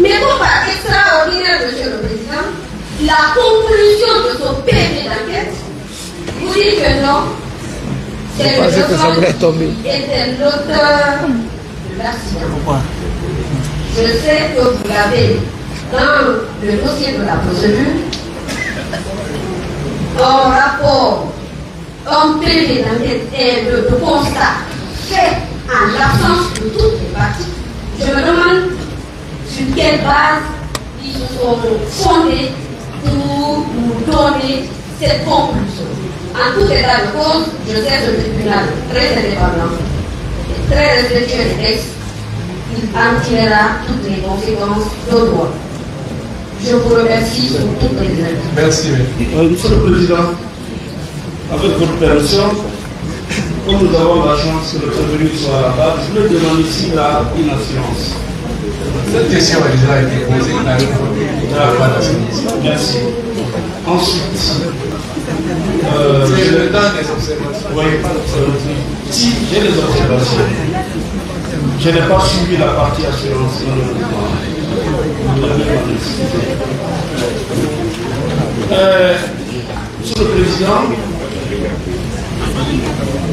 Mais comme par extraordinaire, Monsieur le Président, la conclusion de son PV d'enquête vous dit que non, c'est le chauffeur qui était l'auteur de l'accident. Je sais que vous l'avez dans le dossier de la procédure, un rapport, un PV d'enquête et le constat fait en l'absence de toutes les parties. Je me demande sur quelle base ils se sont fondés pour nous donner cette conclusion. En tout état de cause, je sais ce tribunal très indépendant et très respectueux des textes. Il en tirera toutes les conséquences de droit. Je vous remercie sur toutes les aides. Merci. Monsieur le Président, avec votre permission, comme nous avons la chance que le prévenu soit à la base, je voulais demander ici une assurance. Cette question a déjà été posée par la ministre. Merci. Ensuite, j'ai le temps des observations. Oui, si j'ai des observations, je n'ai pas suivi la partie assurance. Monsieur le Président,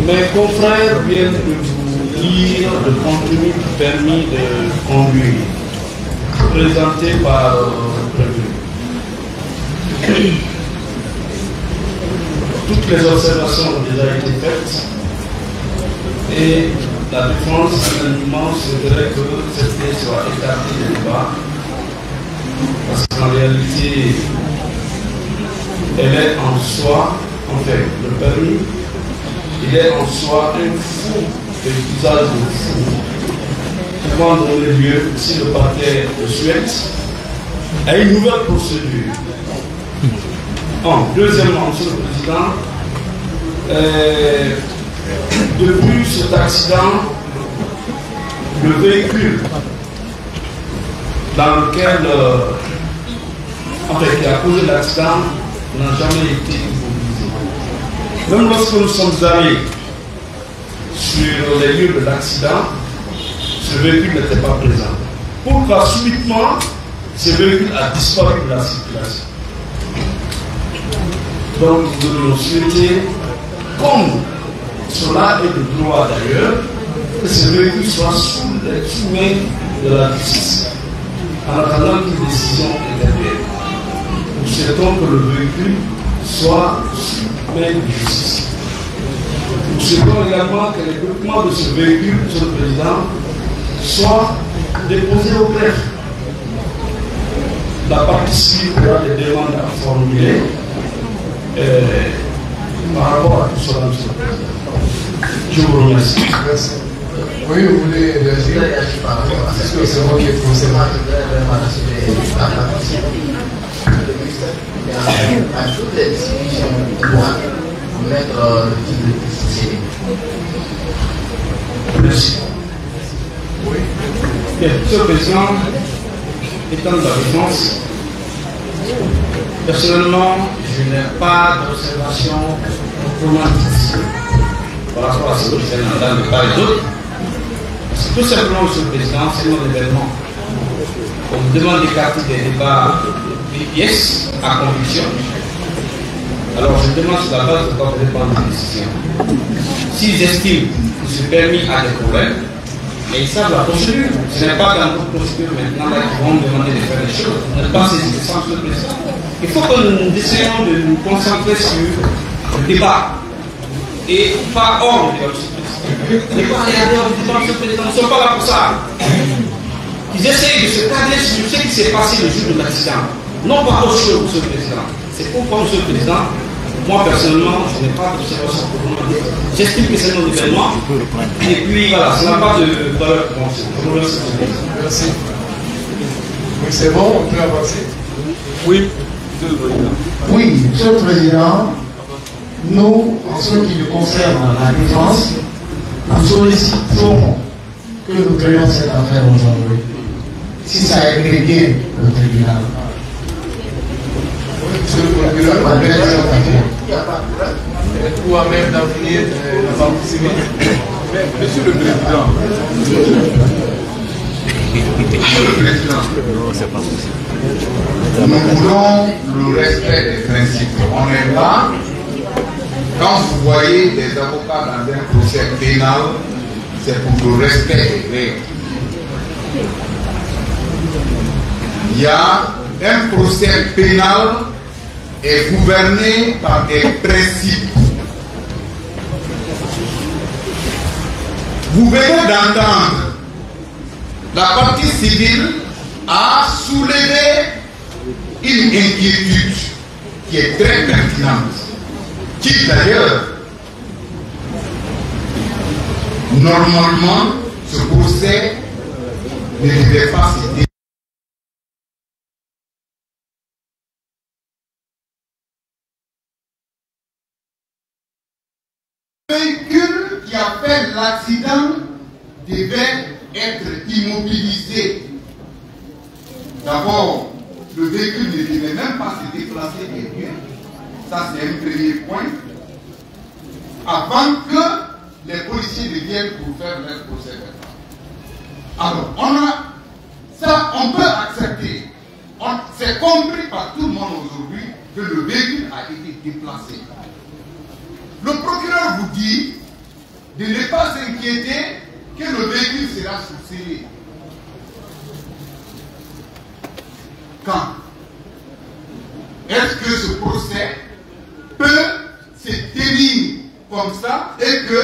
mes confrères viennent de vous lire le contenu du permis de conduire présenté par le prévenu. Toutes les observations ont déjà été faites et la défense, unanimement, souhaiterait que cette idée soit écartée des débats parce qu'en réalité, elle est en soi, en fait, le permis, il est en soi un fou de l'usage de fou pouvant donner lieu, si le parquet le souhaite, à une nouvelle procédure. Deuxièmement, Monsieur le Président, depuis cet accident, le véhicule dans lequel, qui a causé l'accident, n'a jamais été immobilisé. Même lorsque nous sommes allés sur les lieux de l'accident, ce véhicule n'était pas présent. Pourquoi subitement, ce véhicule a disparu de la circulation? Donc nous devons souhaiter, comme cela est le droit d'ailleurs, que ce véhicule soit sous les mains de la justice, en attendant qu'une décision intervienne. Nous souhaitons que le véhicule soit sous main de justice. Nous souhaitons également que les documents de ce véhicule, Monsieur le Président, soient déposés au greffe. La partie civile aura des demandes à formuler par rapport à tout cela, Monsieur le Président. Je vous remercie. Merci. Oui, vous voulez réagir? Est-ce que c'est moi qui ai posé? À toutes les discussions, on doit mettre le titre de société. Merci. Oui. Bien, Monsieur le Président, étant de la défense, personnellement, je n'ai pas d'observation proprement dite par rapport à ce que je viens d'entendre de part et d'autre. Parce que tout simplement, Monsieur le Président, c'est mon événement. On me demande d'écarter des débats des pièces à conviction. Alors je demande sur la base de quoi vous prendre une décision. S'ils estiment que ce permis a des problèmes, mais ils savent la procédure. Ce n'est pas dans notre procédure maintenant qu'ils vont me demander de faire des choses. On n'est pas saisi de ça, Monsieur le Président. Il faut que nous essayons de nous concentrer sur le débat et pas hors du débat, Monsieur le Président. Ne pas regarder hors du débat, Monsieur le Président. Nous ne sommes pas là pour ça. Ils essayent de se cadrer sur ce qui s'est passé le jour de l'accident. Non pas autre chose, Monsieur le Président. C'est pourquoi, Monsieur le Président, moi personnellement, je n'ai pas d'observation pour vous demander. J'estime que c'est un événement. Et puis voilà, ça n'a pas de valeur pour moi. Je vous remercie. Merci. Oui, c'est bon, on peut avancer. Oui. Oui, Monsieur le Président, nous, en ce qui nous concerne la défense, nous sollicitons que nous créions cette affaire aujourd'hui. Si ça aiderait bien le tribunal. Monsieur le procureur, il n'y a pas de problème. Ou à même d'avenir la partie civile. Monsieur le Président. Nous voulons le respect des principes. On est là. Quand vous voyez des avocats dans un procès pénal, c'est pour le respect des règles. Il y a un procès pénal est gouverné par des principes. Vous venez d'entendre, la partie civile a soulevé une inquiétude qui est très pertinente, qui d'ailleurs, normalement, ce procès ne devait pas se dérouler. Le véhicule qui a fait l'accident devait être immobilisé. D'abord, le véhicule ne devait même pas se déplacer bien. Ça, c'est un premier point. Avant que les policiers ne viennent pour faire leur procès. Alors, on peut accepter. C'est compris par tout le monde aujourd'hui que le véhicule a été déplacé. Le procureur vous dit de ne pas s'inquiéter que le véhicule sera sourcillé. Quand est-ce que ce procès peut se tenir comme ça et que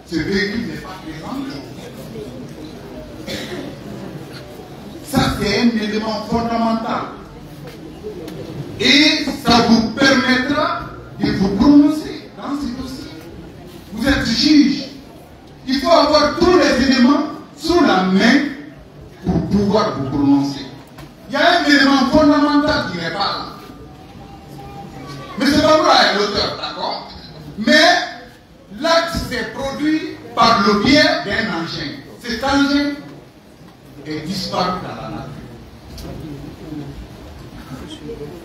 ce véhicule n'est pas présent? Ça, c'est un élément fondamental. Et ça vous permettra de vous prononcer dans ce dossier. Vous êtes juge. Il faut avoir tous les éléments sous la main pour pouvoir vous prononcer. Il y a un élément fondamental qui n'est pas là. Mais c'est pas vrai à l'auteur, d'accord? Mais l'acte s'est produit par le biais d'un engin. Cet engin est disparu dans la nature.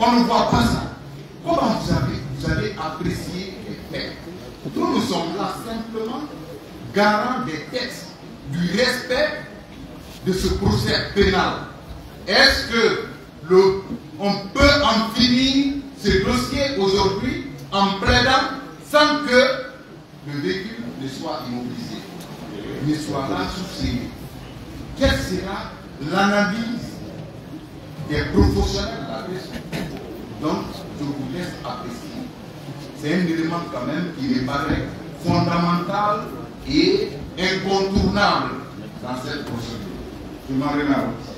On ne voit pas ça. Comment vous avez apprécié les faits? Nous sommes là simplement garants des textes, du respect de ce procès pénal. Est-ce que on peut en finir ce dossier aujourd'hui en plaidant sans que le véhicule ne soit immobilisé, ne soit là sourcillé? Quelle sera l'analyse des professionnels là-dessus? Donc, je vous laisse apprécier. C'est un élément quand même qui me paraît fondamental et incontournable dans cette procédure. Je m'en remercie.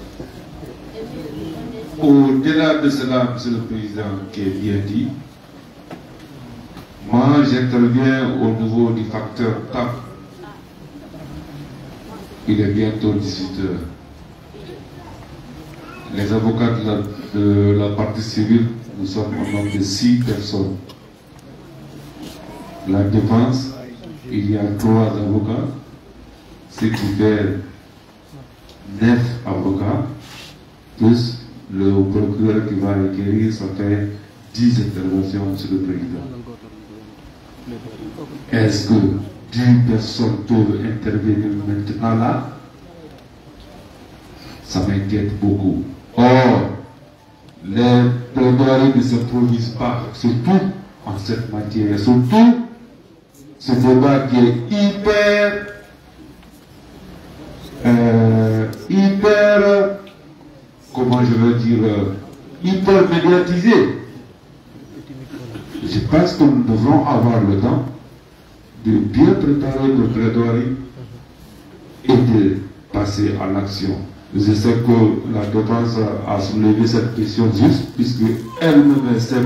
Au-delà de cela, Monsieur le Président, qui est bien dit, moi j'interviens au niveau du facteur temps. Il est bientôt 18h. Les avocats de la partie civile, nous sommes au nombre de 6 personnes. La défense, il y a 3 avocats, ce qui fait 9 avocats, plus le procureur qui va requérir, ça fait 10 interventions, Monsieur le Président. Est-ce que 10 personnes peuvent intervenir maintenant là? Ça m'inquiète beaucoup. Or, les plaidoiries ne s'improvisent pas, surtout en cette matière, surtout ce débat qui est hyper, comment je veux dire, hyper médiatisé. Je pense que nous devrons avoir le temps de bien préparer nos plaidoiries et de passer à l'action. Je sais que la défense a soulevé cette question juste, puisque elle-même sait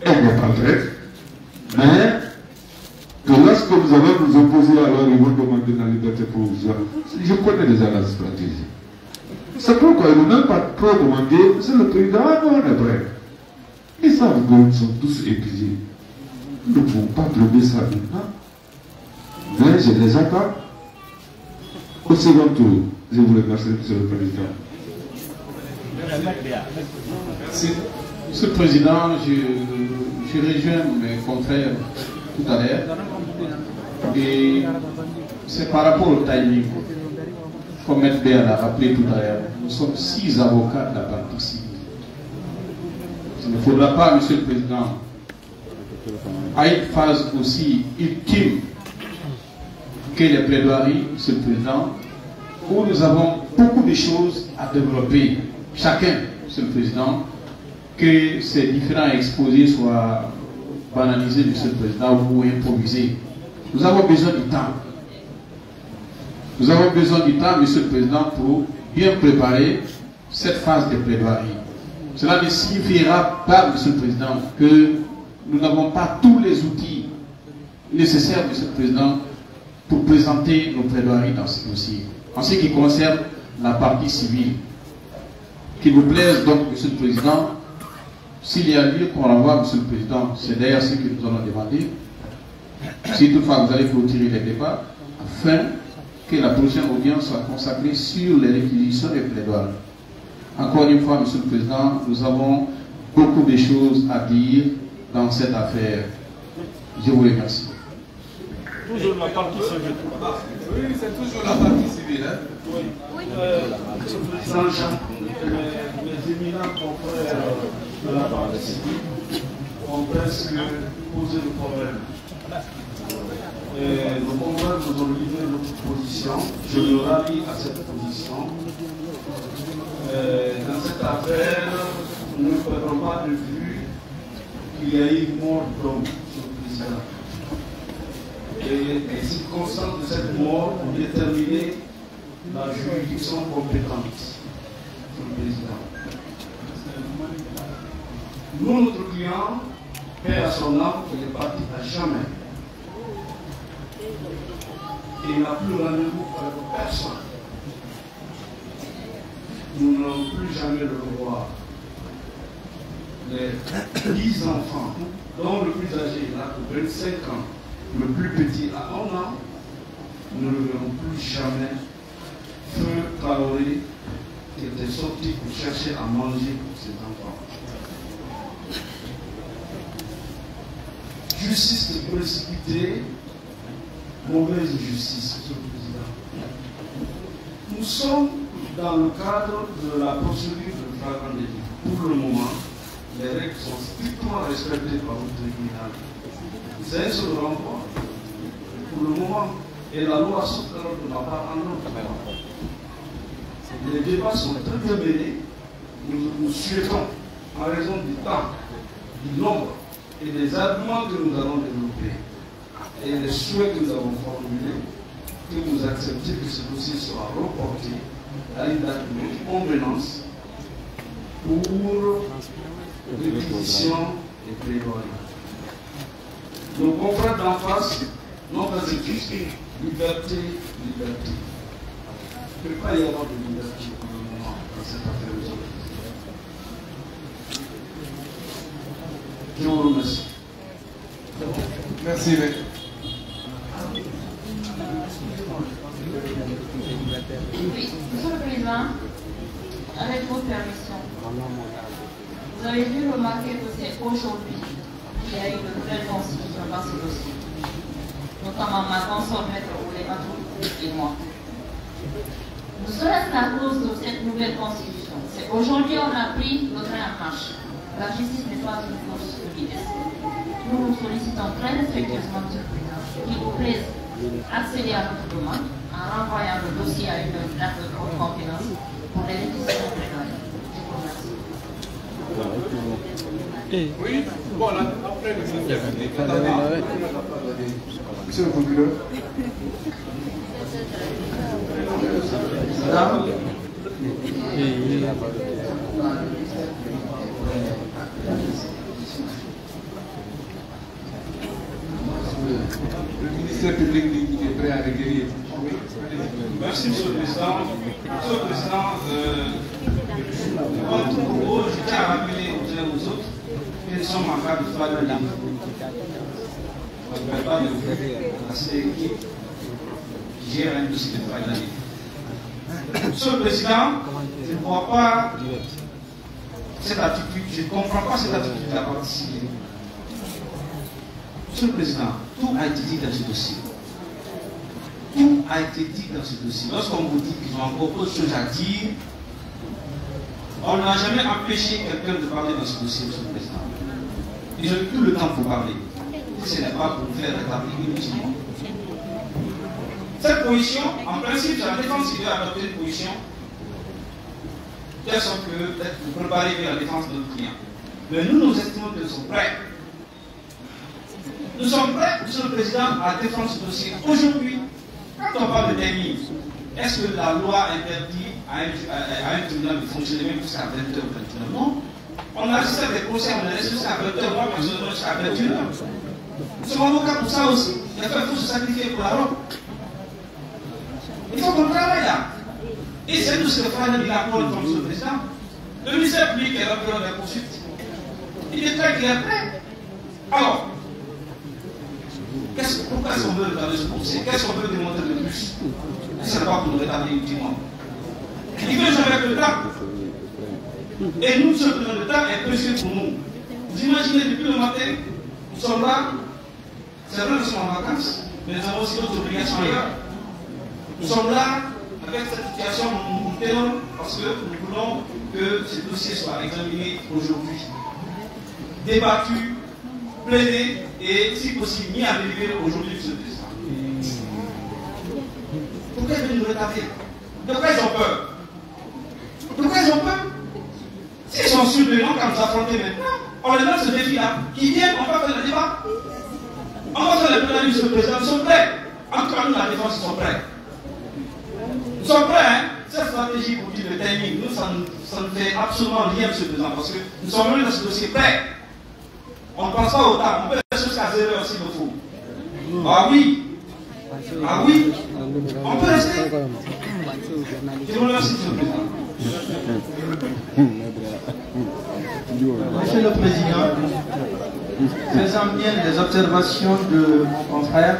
qu'elle n'est pas prête, mais que lorsque nous allons nous opposer, alors ils vont demander la liberté provisoire. Je connais déjà la stratégie. C'est pourquoi ils n'ont même pas trop demandé, c'est le président, on est prêt. Et ça, nous sont tous épuisés. Nous ne pouvons pas trouver ça maintenant. Mais je les attends. Au second tour, je vous remercie, Monsieur le Président. Merci. Monsieur le Président, je rejoins mes confrères tout à l'heure. Et c'est par rapport au timing. Comme M. Béa l'a rappelé tout à l'heure, nous sommes 6 avocats de la partie civile. Il ne faudra pas, Monsieur le Président, à une phase aussi ultime que les plaidoiries, Monsieur le Président, où nous avons beaucoup de choses à développer, chacun, Monsieur le Président, que ces différents exposés soient banalisés, Monsieur le Président, ou improvisés. Nous avons besoin du temps. Nous avons besoin du temps, Monsieur le Président, pour bien préparer cette phase de plaidoirie. Cela ne signifiera pas, Monsieur le Président, que nous n'avons pas tous les outils nécessaires, Monsieur le Président, pour présenter nos plaidoiries dans ce dossier. En ce qui concerne la partie civile, qu'il vous plaise donc, Monsieur le Président, s'il y a lieu qu'on renvoie, Monsieur le Président, c'est d'ailleurs ce que nous allons demander, si toutefois vous allez clôturer les débats, afin que la prochaine audience soit consacrée sur les réquisitions et plaidoiries. Encore une fois, Monsieur le Président, nous avons beaucoup de choses à dire dans cette affaire. Je vous remercie. Toujours la partie civile. Oui, c'est toujours la partie civile. Hein? Oui. Les éminents confrères de la partie civile ont presque posé le problème. Et nos confrères nous ont livré notre position. Je me rallie à cette position. Dans cette affaire, nous ne perdons pas de vue qu'il y a eu une mort d'homme sur le président. Et les circonstances de cette mort ont déterminé la juridiction compétente sur le président. Nous, notre client, paie à son âme qu'il est parti à jamais. Il n'a plus rendez-vous avec personne. Nous n'allons plus jamais le revoir. Les 10 enfants, dont le plus âgé n'a que 25 ans, le plus petit a 1 an, nous ne le verrons plus jamais. Feu Traoré qui était sorti pour chercher à manger pour ses enfants. Justice précipitée, mauvaise justice, Monsieur le Président. Nous sommes dans le cadre de la procédure de flagrant délit. Pour le moment, les règles sont strictement respectées par le tribunal. C'est un seul renvoi. Pour le moment, et la loi sauf l'ordre n'a pas en ordre. Les débats sont très bien menés. Nous souhaitons, en raison du temps, du nombre et des arguments que nous allons développer et les souhaits que nous avons formulés, que vous acceptiez que ce dossier soit reporté à une date de convenance pour réquisition et plaidoirie. Nos confrères d'en face n'ont pas dit liberté, liberté. Il ne peut pas y avoir de liberté pour le moment dans cette affaire aujourd'hui. Je vous remercie. Merci, maître. Oui, Monsieur le Président, avec votre permission, vous avez dû remarquer que c'est aujourd'hui qu'il y a eu de nouvelles constitutions dans ce dossier, notamment ma consort maître Oulematou et moi. Nous sommes à cause de cette nouvelle constitution. C'est aujourd'hui on a pris le train en marche. La justice n'est pas une course de vitesse. Nous nous sollicitons très respectueusement, Monsieur le Président, qu'il vous plaise accéder à notre demande en renvoyant le dossier à une date de haute conférence pour les réquisitions plaidoyères. Je vous remercie. Oui, bon, là, après le monsieur le procureur. le ministère public dit qu'il est prêt à requérir. Merci, M. le Président. Monsieur le Président, comme tout propos, je tiens à rappeler aux uns et aux autres que nous sommes en cas de droit de l'âme. On ne peut pas de passer l'équipe qui gère un dossier de droit de l'âme. Monsieur le Président, je ne vois pas cette attitude, je ne comprends pas cette attitude de la partie civile. Monsieur le Président, tout a été dit dans ce dossier. Tout a été dit dans ce dossier. Lorsqu'on vous dit qu'ils ont encore autre chose à dire, on n'a jamais empêché quelqu'un de parler dans ce dossier, Monsieur le Président. Ils ont eu tout le temps pour parler. Si ce n'est pas pour faire rétablir inutilement. Cette position, en principe, c'est la défense qui doit adopter une position, telle sorte que d'être préparé vers la défense de notre client. Mais nous, nous estimons que nous sommes prêts. Nous sommes prêts, Monsieur le Président, à défendre ce dossier. Aujourd'hui, quand on parle de timing, est-ce que la loi interdit à un tribunal de fonctionner même jusqu'à 20h ou 21h? Non. On a assisté à des procès, on est resté jusqu'à 20h, moi personnellement jusqu'à 21h. Nous sommes avocats pour ça aussi. Il faut se sacrifier pour la robe. Il faut qu'on travaille là. Et c'est tout ce que Fahad il apporte comme Monsieur le Président. Le ministère public est rappelé des poursuites. Il est très clair. Alors, pourquoi est-ce qu'on veut regarder ce procès? Qu'est-ce qu'on veut démontrer de plus? Si ce n'est pas pour nous rétablir ultimement. Il veut jouer avec le temps. Et nous, ce que le temps est précieux pour nous. Vous imaginez, depuis le matin, nous sommes là. C'est vrai que nous sommes en vacances, mais nous avons aussi d'autres obligations ailleurs. Nous sommes là, avec cette situation, nous nous tenons parce que nous voulons que ce dossier soit examiné aujourd'hui, débattu, plaidé et, si possible, mis à délibérer aujourd'hui, Monsieur le Président. Pourquoi ils veulent nous rétablir? De quoi ils ont peur? Pourquoi ils ont peur? S'ils sont sûrs de nous, quand nous affronter maintenant, on les donne ce défi-là. Qui viennent, on va faire le débat. On va faire le débat, Monsieur le Président. Nous sommes prêts. En tout cas, nous, la défense, nous sommes prêts. Nous sommes prêts, hein? Cette stratégie pour dire le timing, nous, ça ne fait absolument rien, Monsieur le Président, parce que nous sommes venus dans ce dossier prêt. On ne pense pas au temps, on peut rester jusqu'à 0h s'il le faut. Ah oui. Ah oui. On peut rester. Je vous remercie, Monsieur le Président. Monsieur le Président, faisant bien les observations de mon confrère,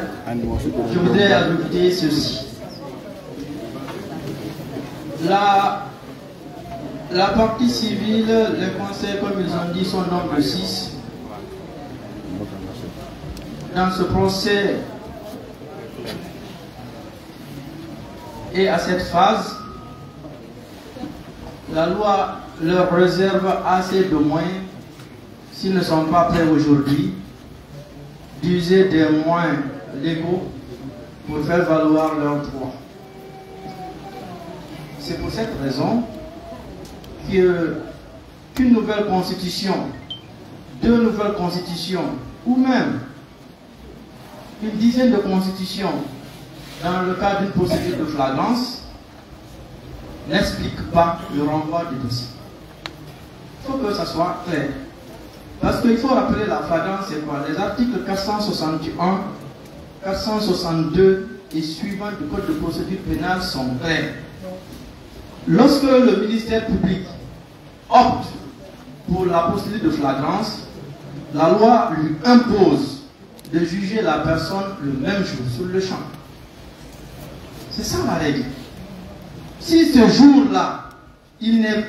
je voudrais ajouter ceci. La partie civile, les conseils, comme ils ont dit, sont nombre de 6. Dans ce procès et à cette phase, la loi leur réserve assez de moyens, s'ils ne sont pas prêts aujourd'hui, d'user des moyens légaux pour faire valoir leurs droits. C'est pour cette raison qu'une nouvelle constitution, 2 nouvelles constitutions, ou même une dizaine de constitutions dans le cadre d'une procédure de flagrance n'explique pas le renvoi du dossier. Il faut que ça soit clair. Parce qu'il faut rappeler la flagrance, c'est quoi? Les articles 461, 462 et suivants du Code de procédure pénale sont clairs. Lorsque le ministère public opte pour la procédure de flagrance, la loi lui impose de juger la personne le même jour, sur le champ. C'est ça la règle. Si ce jour-là, il n'est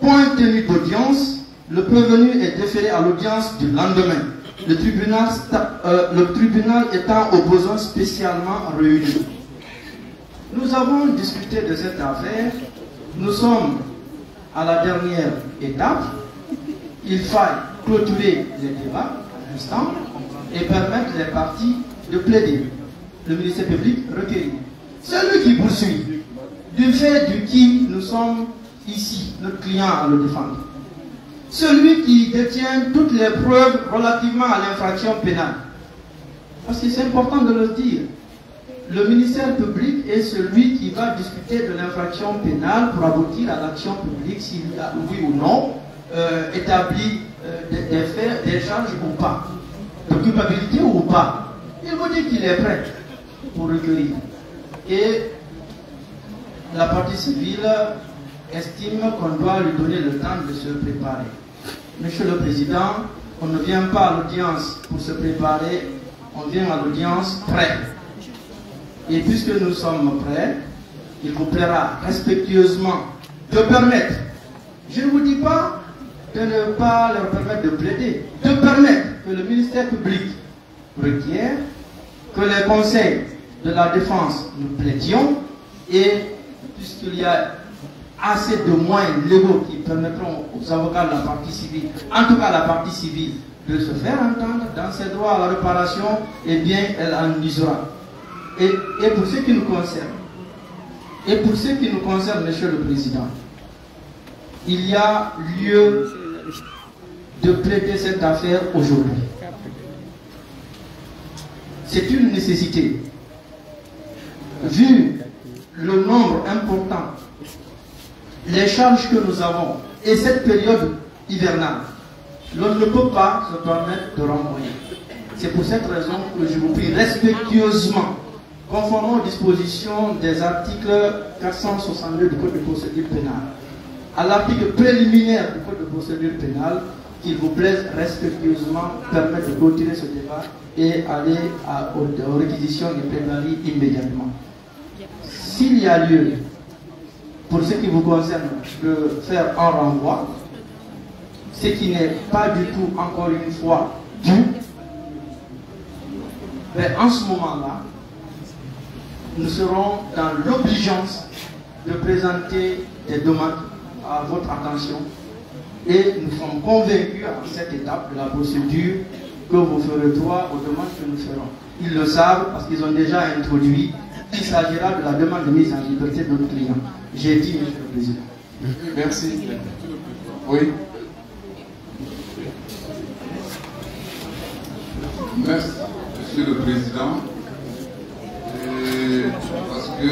point tenu d'audience, le prévenu est déféré à l'audience du lendemain. Le tribunal étant au besoin spécialement réuni. Nous avons discuté de cette affaire. Nous sommes à la dernière étape. Il faille clôturer les débats à l'instant et permettre les parties de plaider. Le ministère public recueilli. Celui qui poursuit, du fait de qui nous sommes ici, notre client à le défendre. Celui qui détient toutes les preuves relativement à l'infraction pénale. Parce que c'est important de le dire. Le ministère public est celui qui va discuter de l'infraction pénale pour aboutir à l'action publique s'il a, oui ou non, établi des faits, des charges ou pas, de culpabilité ou pas. Il va dit qu'il est prêt pour recueillir. Et la partie civile estime qu'on doit lui donner le temps de se préparer. Monsieur le Président, on ne vient pas à l'audience pour se préparer, on vient à l'audience prêt. Et puisque nous sommes prêts, il vous plaira respectueusement de permettre, je ne vous dis pas de ne pas leur permettre de plaider, de permettre que le ministère public requiert, que les conseils de la défense nous plaidions, et puisqu'il y a assez de moyens légaux qui permettront aux avocats de la partie civile, en tout cas la partie civile, de se faire entendre dans ses droits à la réparation, eh bien elle en usera. Et pour ce qui nous concerne, Monsieur le Président, il y a lieu de plaider cette affaire aujourd'hui. C'est une nécessité. Vu le nombre important, les charges que nous avons et cette période hivernale, l'on ne peut pas se permettre de renvoyer. C'est pour cette raison que je vous prie respectueusement, conformément aux dispositions des articles 462 du Code de procédure pénale, à l'article préliminaire du Code de procédure pénale, qu'il vous plaise respectueusement permettre de clôturer ce débat et aller aux réquisitions des plaidoiries immédiatement. S'il y a lieu, pour ce qui vous concerne, de faire un renvoi, ce qui n'est pas du tout, encore une fois, dû, mais en ce moment-là, nous serons dans l'obligeance de présenter des demandes à votre attention et nous sommes convaincus à cette étape de la procédure que vous ferez droit aux demandes que nous ferons. Ils le savent parce qu'ils ont déjà introduit. Il s'agira de la demande de mise en liberté de notre client. J'ai dit, Monsieur le Président. Merci. Oui. Merci, Monsieur le Président. Parce que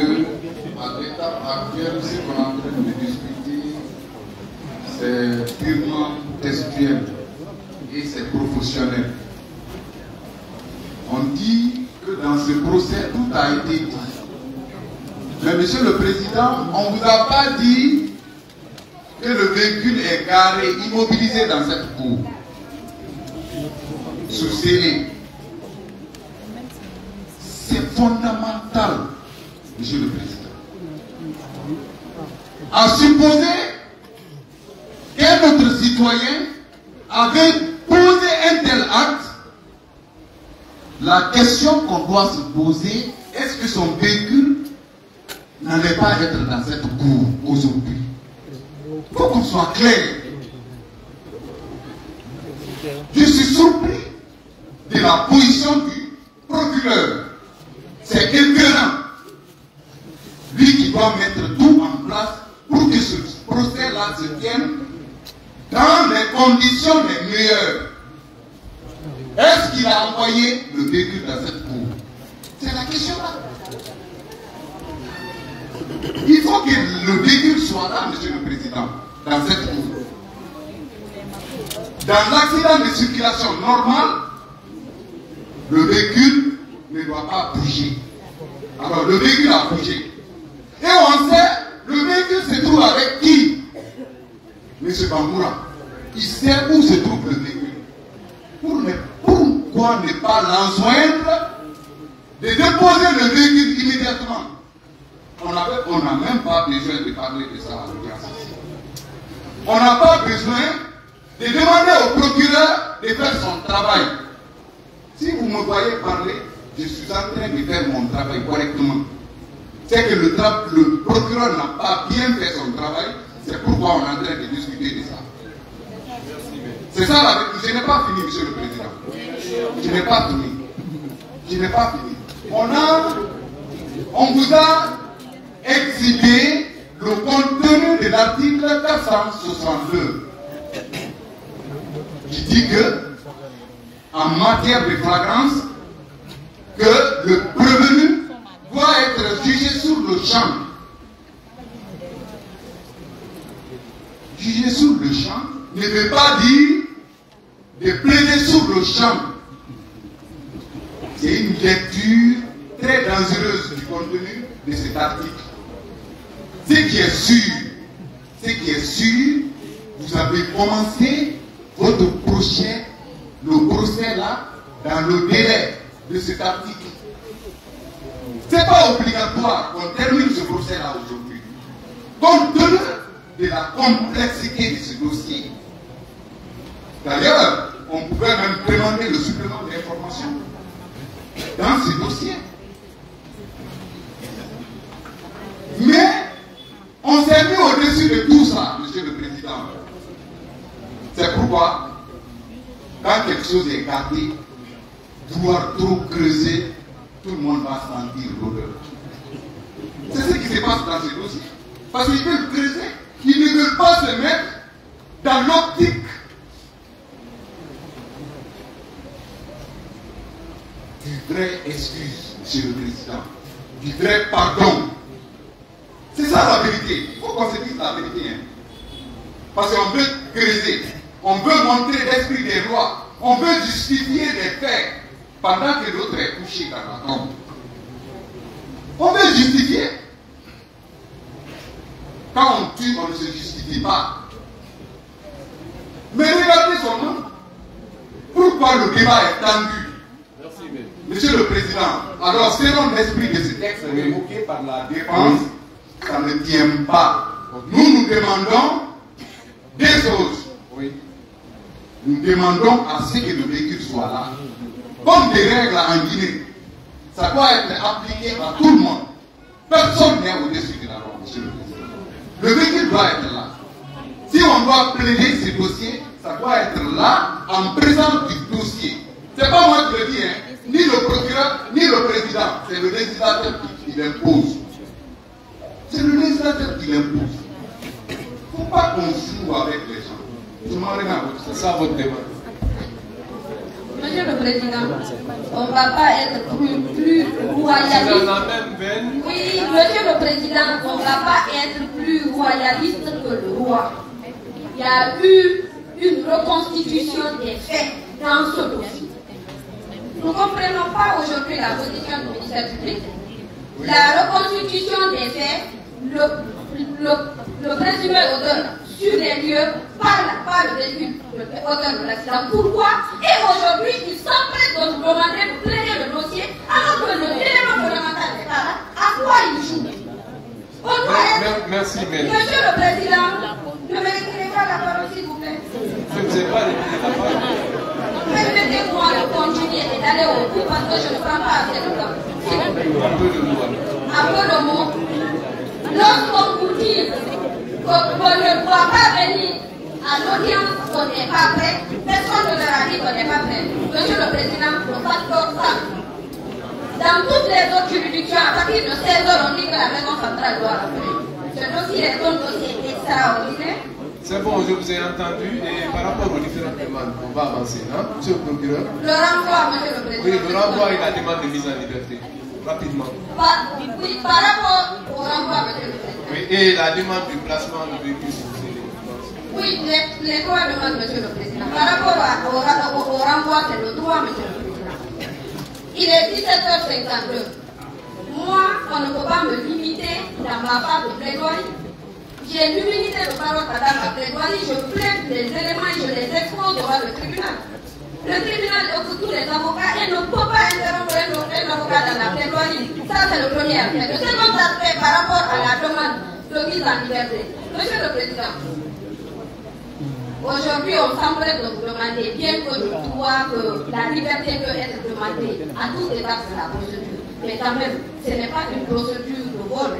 à l'étape actuelle, ce qu'on est en train de discuter, c'est purement textuel et c'est professionnel. On dit que dans ce procès, tout a été dit. Mais Monsieur le Président, on ne vous a pas dit que le véhicule est garé, immobilisé dans cette cour, sous scellé. C'est fondamental, Monsieur le Président. À supposer qu'un autre citoyen avait posé un tel acte, la question qu'on doit se poser, est-ce que son véhicule n'allait pas être dans cette cour aujourd'hui? Il faut qu'on soit clair. Je suis surpris de la position du procureur. C'est écœurant. Lui qui doit mettre tout en place pour que ce procès-là se tienne dans les conditions les meilleures. Est-ce qu'il a envoyé le véhicule dans cette cour? C'est la question là. Il faut que le véhicule soit là, Monsieur le Président, dans cette cour. Dans l'accident de circulation normal, le véhicule ne doit pas bouger. Alors le véhicule a bougé. Et on sait, le véhicule se trouve avec qui? Monsieur Bangoura. Il sait où se trouve le véhicule. Pourquoi ne pas l'enjoindre de déposer le véhicule immédiatement? On n'a même pas besoin de parler de ça à l'audience. On n'a pas besoin de demander au procureur de faire son travail. Si vous me voyez parler, je suis en train de faire mon travail correctement. C'est que le procureur n'a pas bien fait son travail, c'est pourquoi on est en train de discuter de ça. C'est ça la vérité. Je n'ai pas fini, Monsieur le Président. Je n'ai pas fini. Je n'ai pas fini. On vous a exhibé le contenu de l'article 462. Je dis que, en matière de flagrance, que le prévenu doit être jugé sur le champ. Juger sur le champ ne veut pas dire de plaider sur le champ. c'est une lecture très dangereuse du contenu de cet article. Ce qui est sûr, vous avez commencé votre procès, le procès là, dans le délai de cet article. Ce n'est pas obligatoire qu'on termine ce procès là aujourd'hui. Compte tenu de la complexité de ce dossier. D'ailleurs, on pouvait même demander le supplément d'information dans ce dossier. Mais on s'est mis au-dessus de tout ça, Monsieur le Président. C'est pourquoi, quand quelque chose est gardé, vouloir trop creuser, tout le monde va sentir l'odeur. C'est ce qui se passe dans ce dossier. Parce qu'ils veulent creuser, ils ne veulent pas se mettre dans l'optique. Du vrai excuse, Monsieur le Président. Du vrai pardon. C'est ça la vérité. Il faut qu'on se dise la vérité. Hein. Parce qu'on veut creuser. On veut montrer l'esprit des lois. On veut justifier les faits pendant que l'autre est couché dans la tombe. On veut justifier. Quand on tue, on ne se justifie pas. Mais regardez son nom. Pourquoi le débat est tendu? Monsieur le Président, alors selon l'esprit de ce texte évoqué par la défense, ça ne tient pas. Nous demandons des choses. Oui. Nous demandons à ce que le véhicule soit là. Comme des règles en Guinée, ça doit être appliqué à tout le monde. Personne n'est au-dessus de la loi, Monsieur le Président. Le véhicule doit être là. Si on doit plaider ce dossier, ça doit être là en présence du dossier. C'est pas moi qui le dis, hein. Ni le procureur, ni le président. C'est le législateur qui l'impose. C'est le législateur qui l'impose. Il ne faut pas qu'on joue avec les gens. Je m'en regarde. C'est ça votre débat. Monsieur le Président, on ne va pas être plus royaliste. Oui, Monsieur le Président, on ne va pas être plus royaliste que le roi. Il y a eu une reconstitution des faits dans ce dossier. Nous ne comprenons pas aujourd'hui la position du ministère public. La reconstitution des faits, le présumé auteur sur les lieux par le véhicule, auteur de l'accident. Pourquoi? Et aujourd'hui, il s'empresse de nous demander de plaider le dossier alors que le élément fondamental n'est pas là. À quoi il joue? Merci, Mélanie. Monsieur le Président, ne me retirez pas la parole, s'il vous plaît. Je ne sais pas retirer la parole. Permettez-moi de continuer et d'aller au bout parce que je ne prends pas assez de temps. Un peu de mots. Lorsqu'on vous dit qu'on ne doit pas venir à l'audience, qu'on n'est pas prêt, personne ne leur a dit qu'on n'est pas prêt. Monsieur le Président, on passe comme ça. Dans toutes les autres juridictions, à partir de 16 heures, on dit que la maison centrale doit l'appeler. Ce dossier est un dossier extraordinaire. C'est bon, je vous ai entendu et par rapport aux différentes demandes, on va avancer, hein, Monsieur le Procureur. Le renvoi, Monsieur le Président. Oui, le renvoi et la demande de mise en liberté, rapidement. Oui, par rapport au renvoi, Monsieur le Président. Oui, et la demande du placement du véhicule sur ces oui, les trois demandes, Monsieur le Président. Par rapport au renvoi, c'est le droit, Monsieur le Président. Il est 17h52. Moi, on ne peut pas me limiter dans ma part de plaidoyer. J'ai l'humilité de parole dans ma plaidoirie, je plaide les éléments et je les expose devant le tribunal. Le tribunal offre tous les avocats et ne peut pas interrompre un avocat dans la plaidoirie. Ça, c'est le premier aspect. Le second aspect par rapport à la demande de mise en liberté. Monsieur le Président, aujourd'hui, on s'empresse de vous demander, bien que je crois que la liberté peut être demandée à toutes les étapes de la procédure. Mais quand même, ce n'est pas une procédure de vol.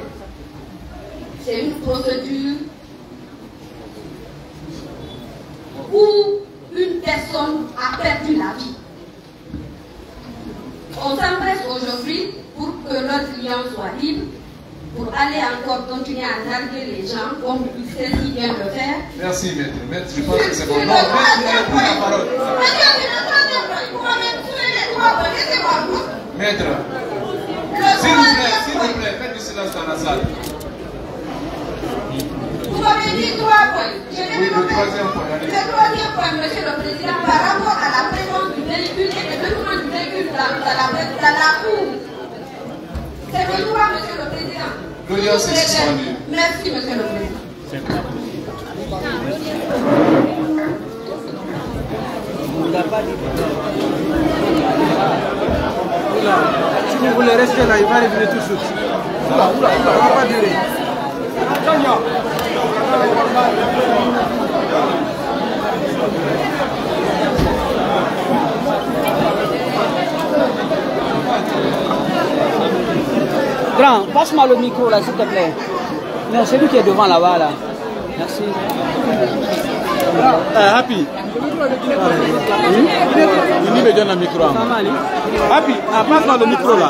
C'est une procédure où une personne a perdu la vie. On s'empresse aujourd'hui pour que notre client soit libre, pour aller encore continuer à narguer les gens comme il sait si bien le faire. Merci, maître. Maître, je pense que c'est bon. Non, maître, vous avez la parole. Maître, s'il vous plaît, faites du silence dans la salle. Vous m'avez dit 3 points. Je vais oui, le troisième point. Le troisième point, Monsieur le Président, par rapport à la présence du véhicule et le développement du véhicule la cour. C'est le droit, monsieur le président. L'audience est suspendue. Merci, monsieur le président. Si vous voulez rester là, il va revenir tout de suite. Oula, ça ne va pas durer. Grand, passe-moi le micro là, s'il te plaît. Non, c'est lui qui est devant là-bas là. Merci. Happy. Il me donne un micro. Happy, passe-moi le micro là.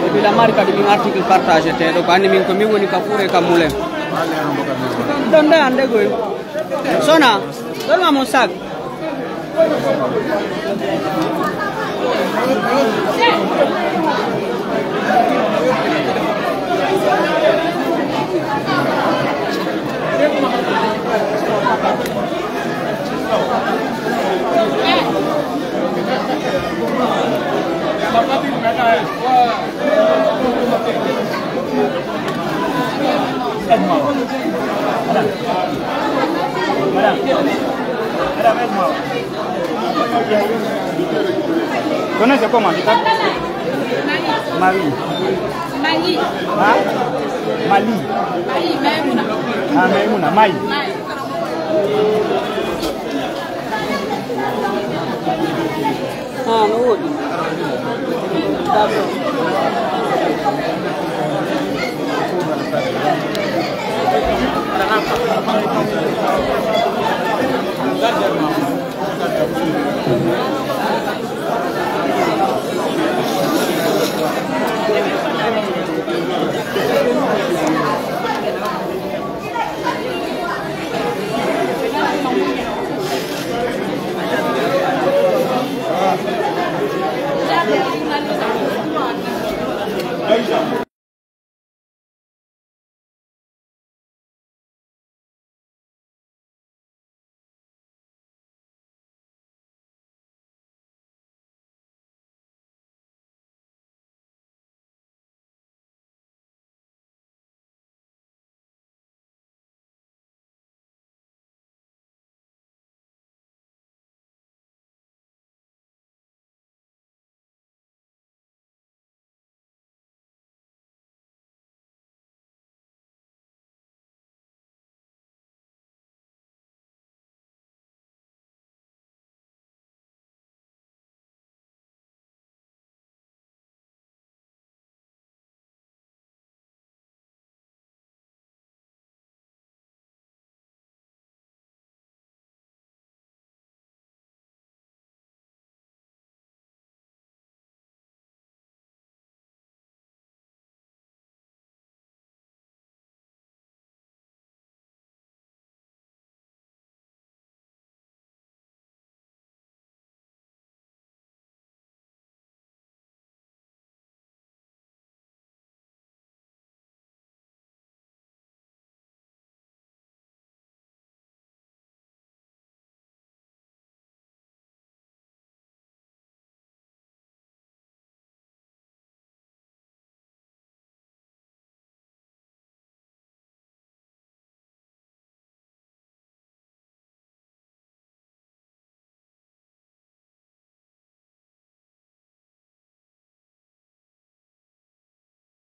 Et puis la marque de mon article partagé, donc on est mis comme on est capuré comme moulin. Donne Sona, donne-moi mon sac. Connaissez comment? Marie. Mali. Hein? Mali. Mali, Maïmouna. Ah, Maïmouna, Maï. Ah, no. D'accord.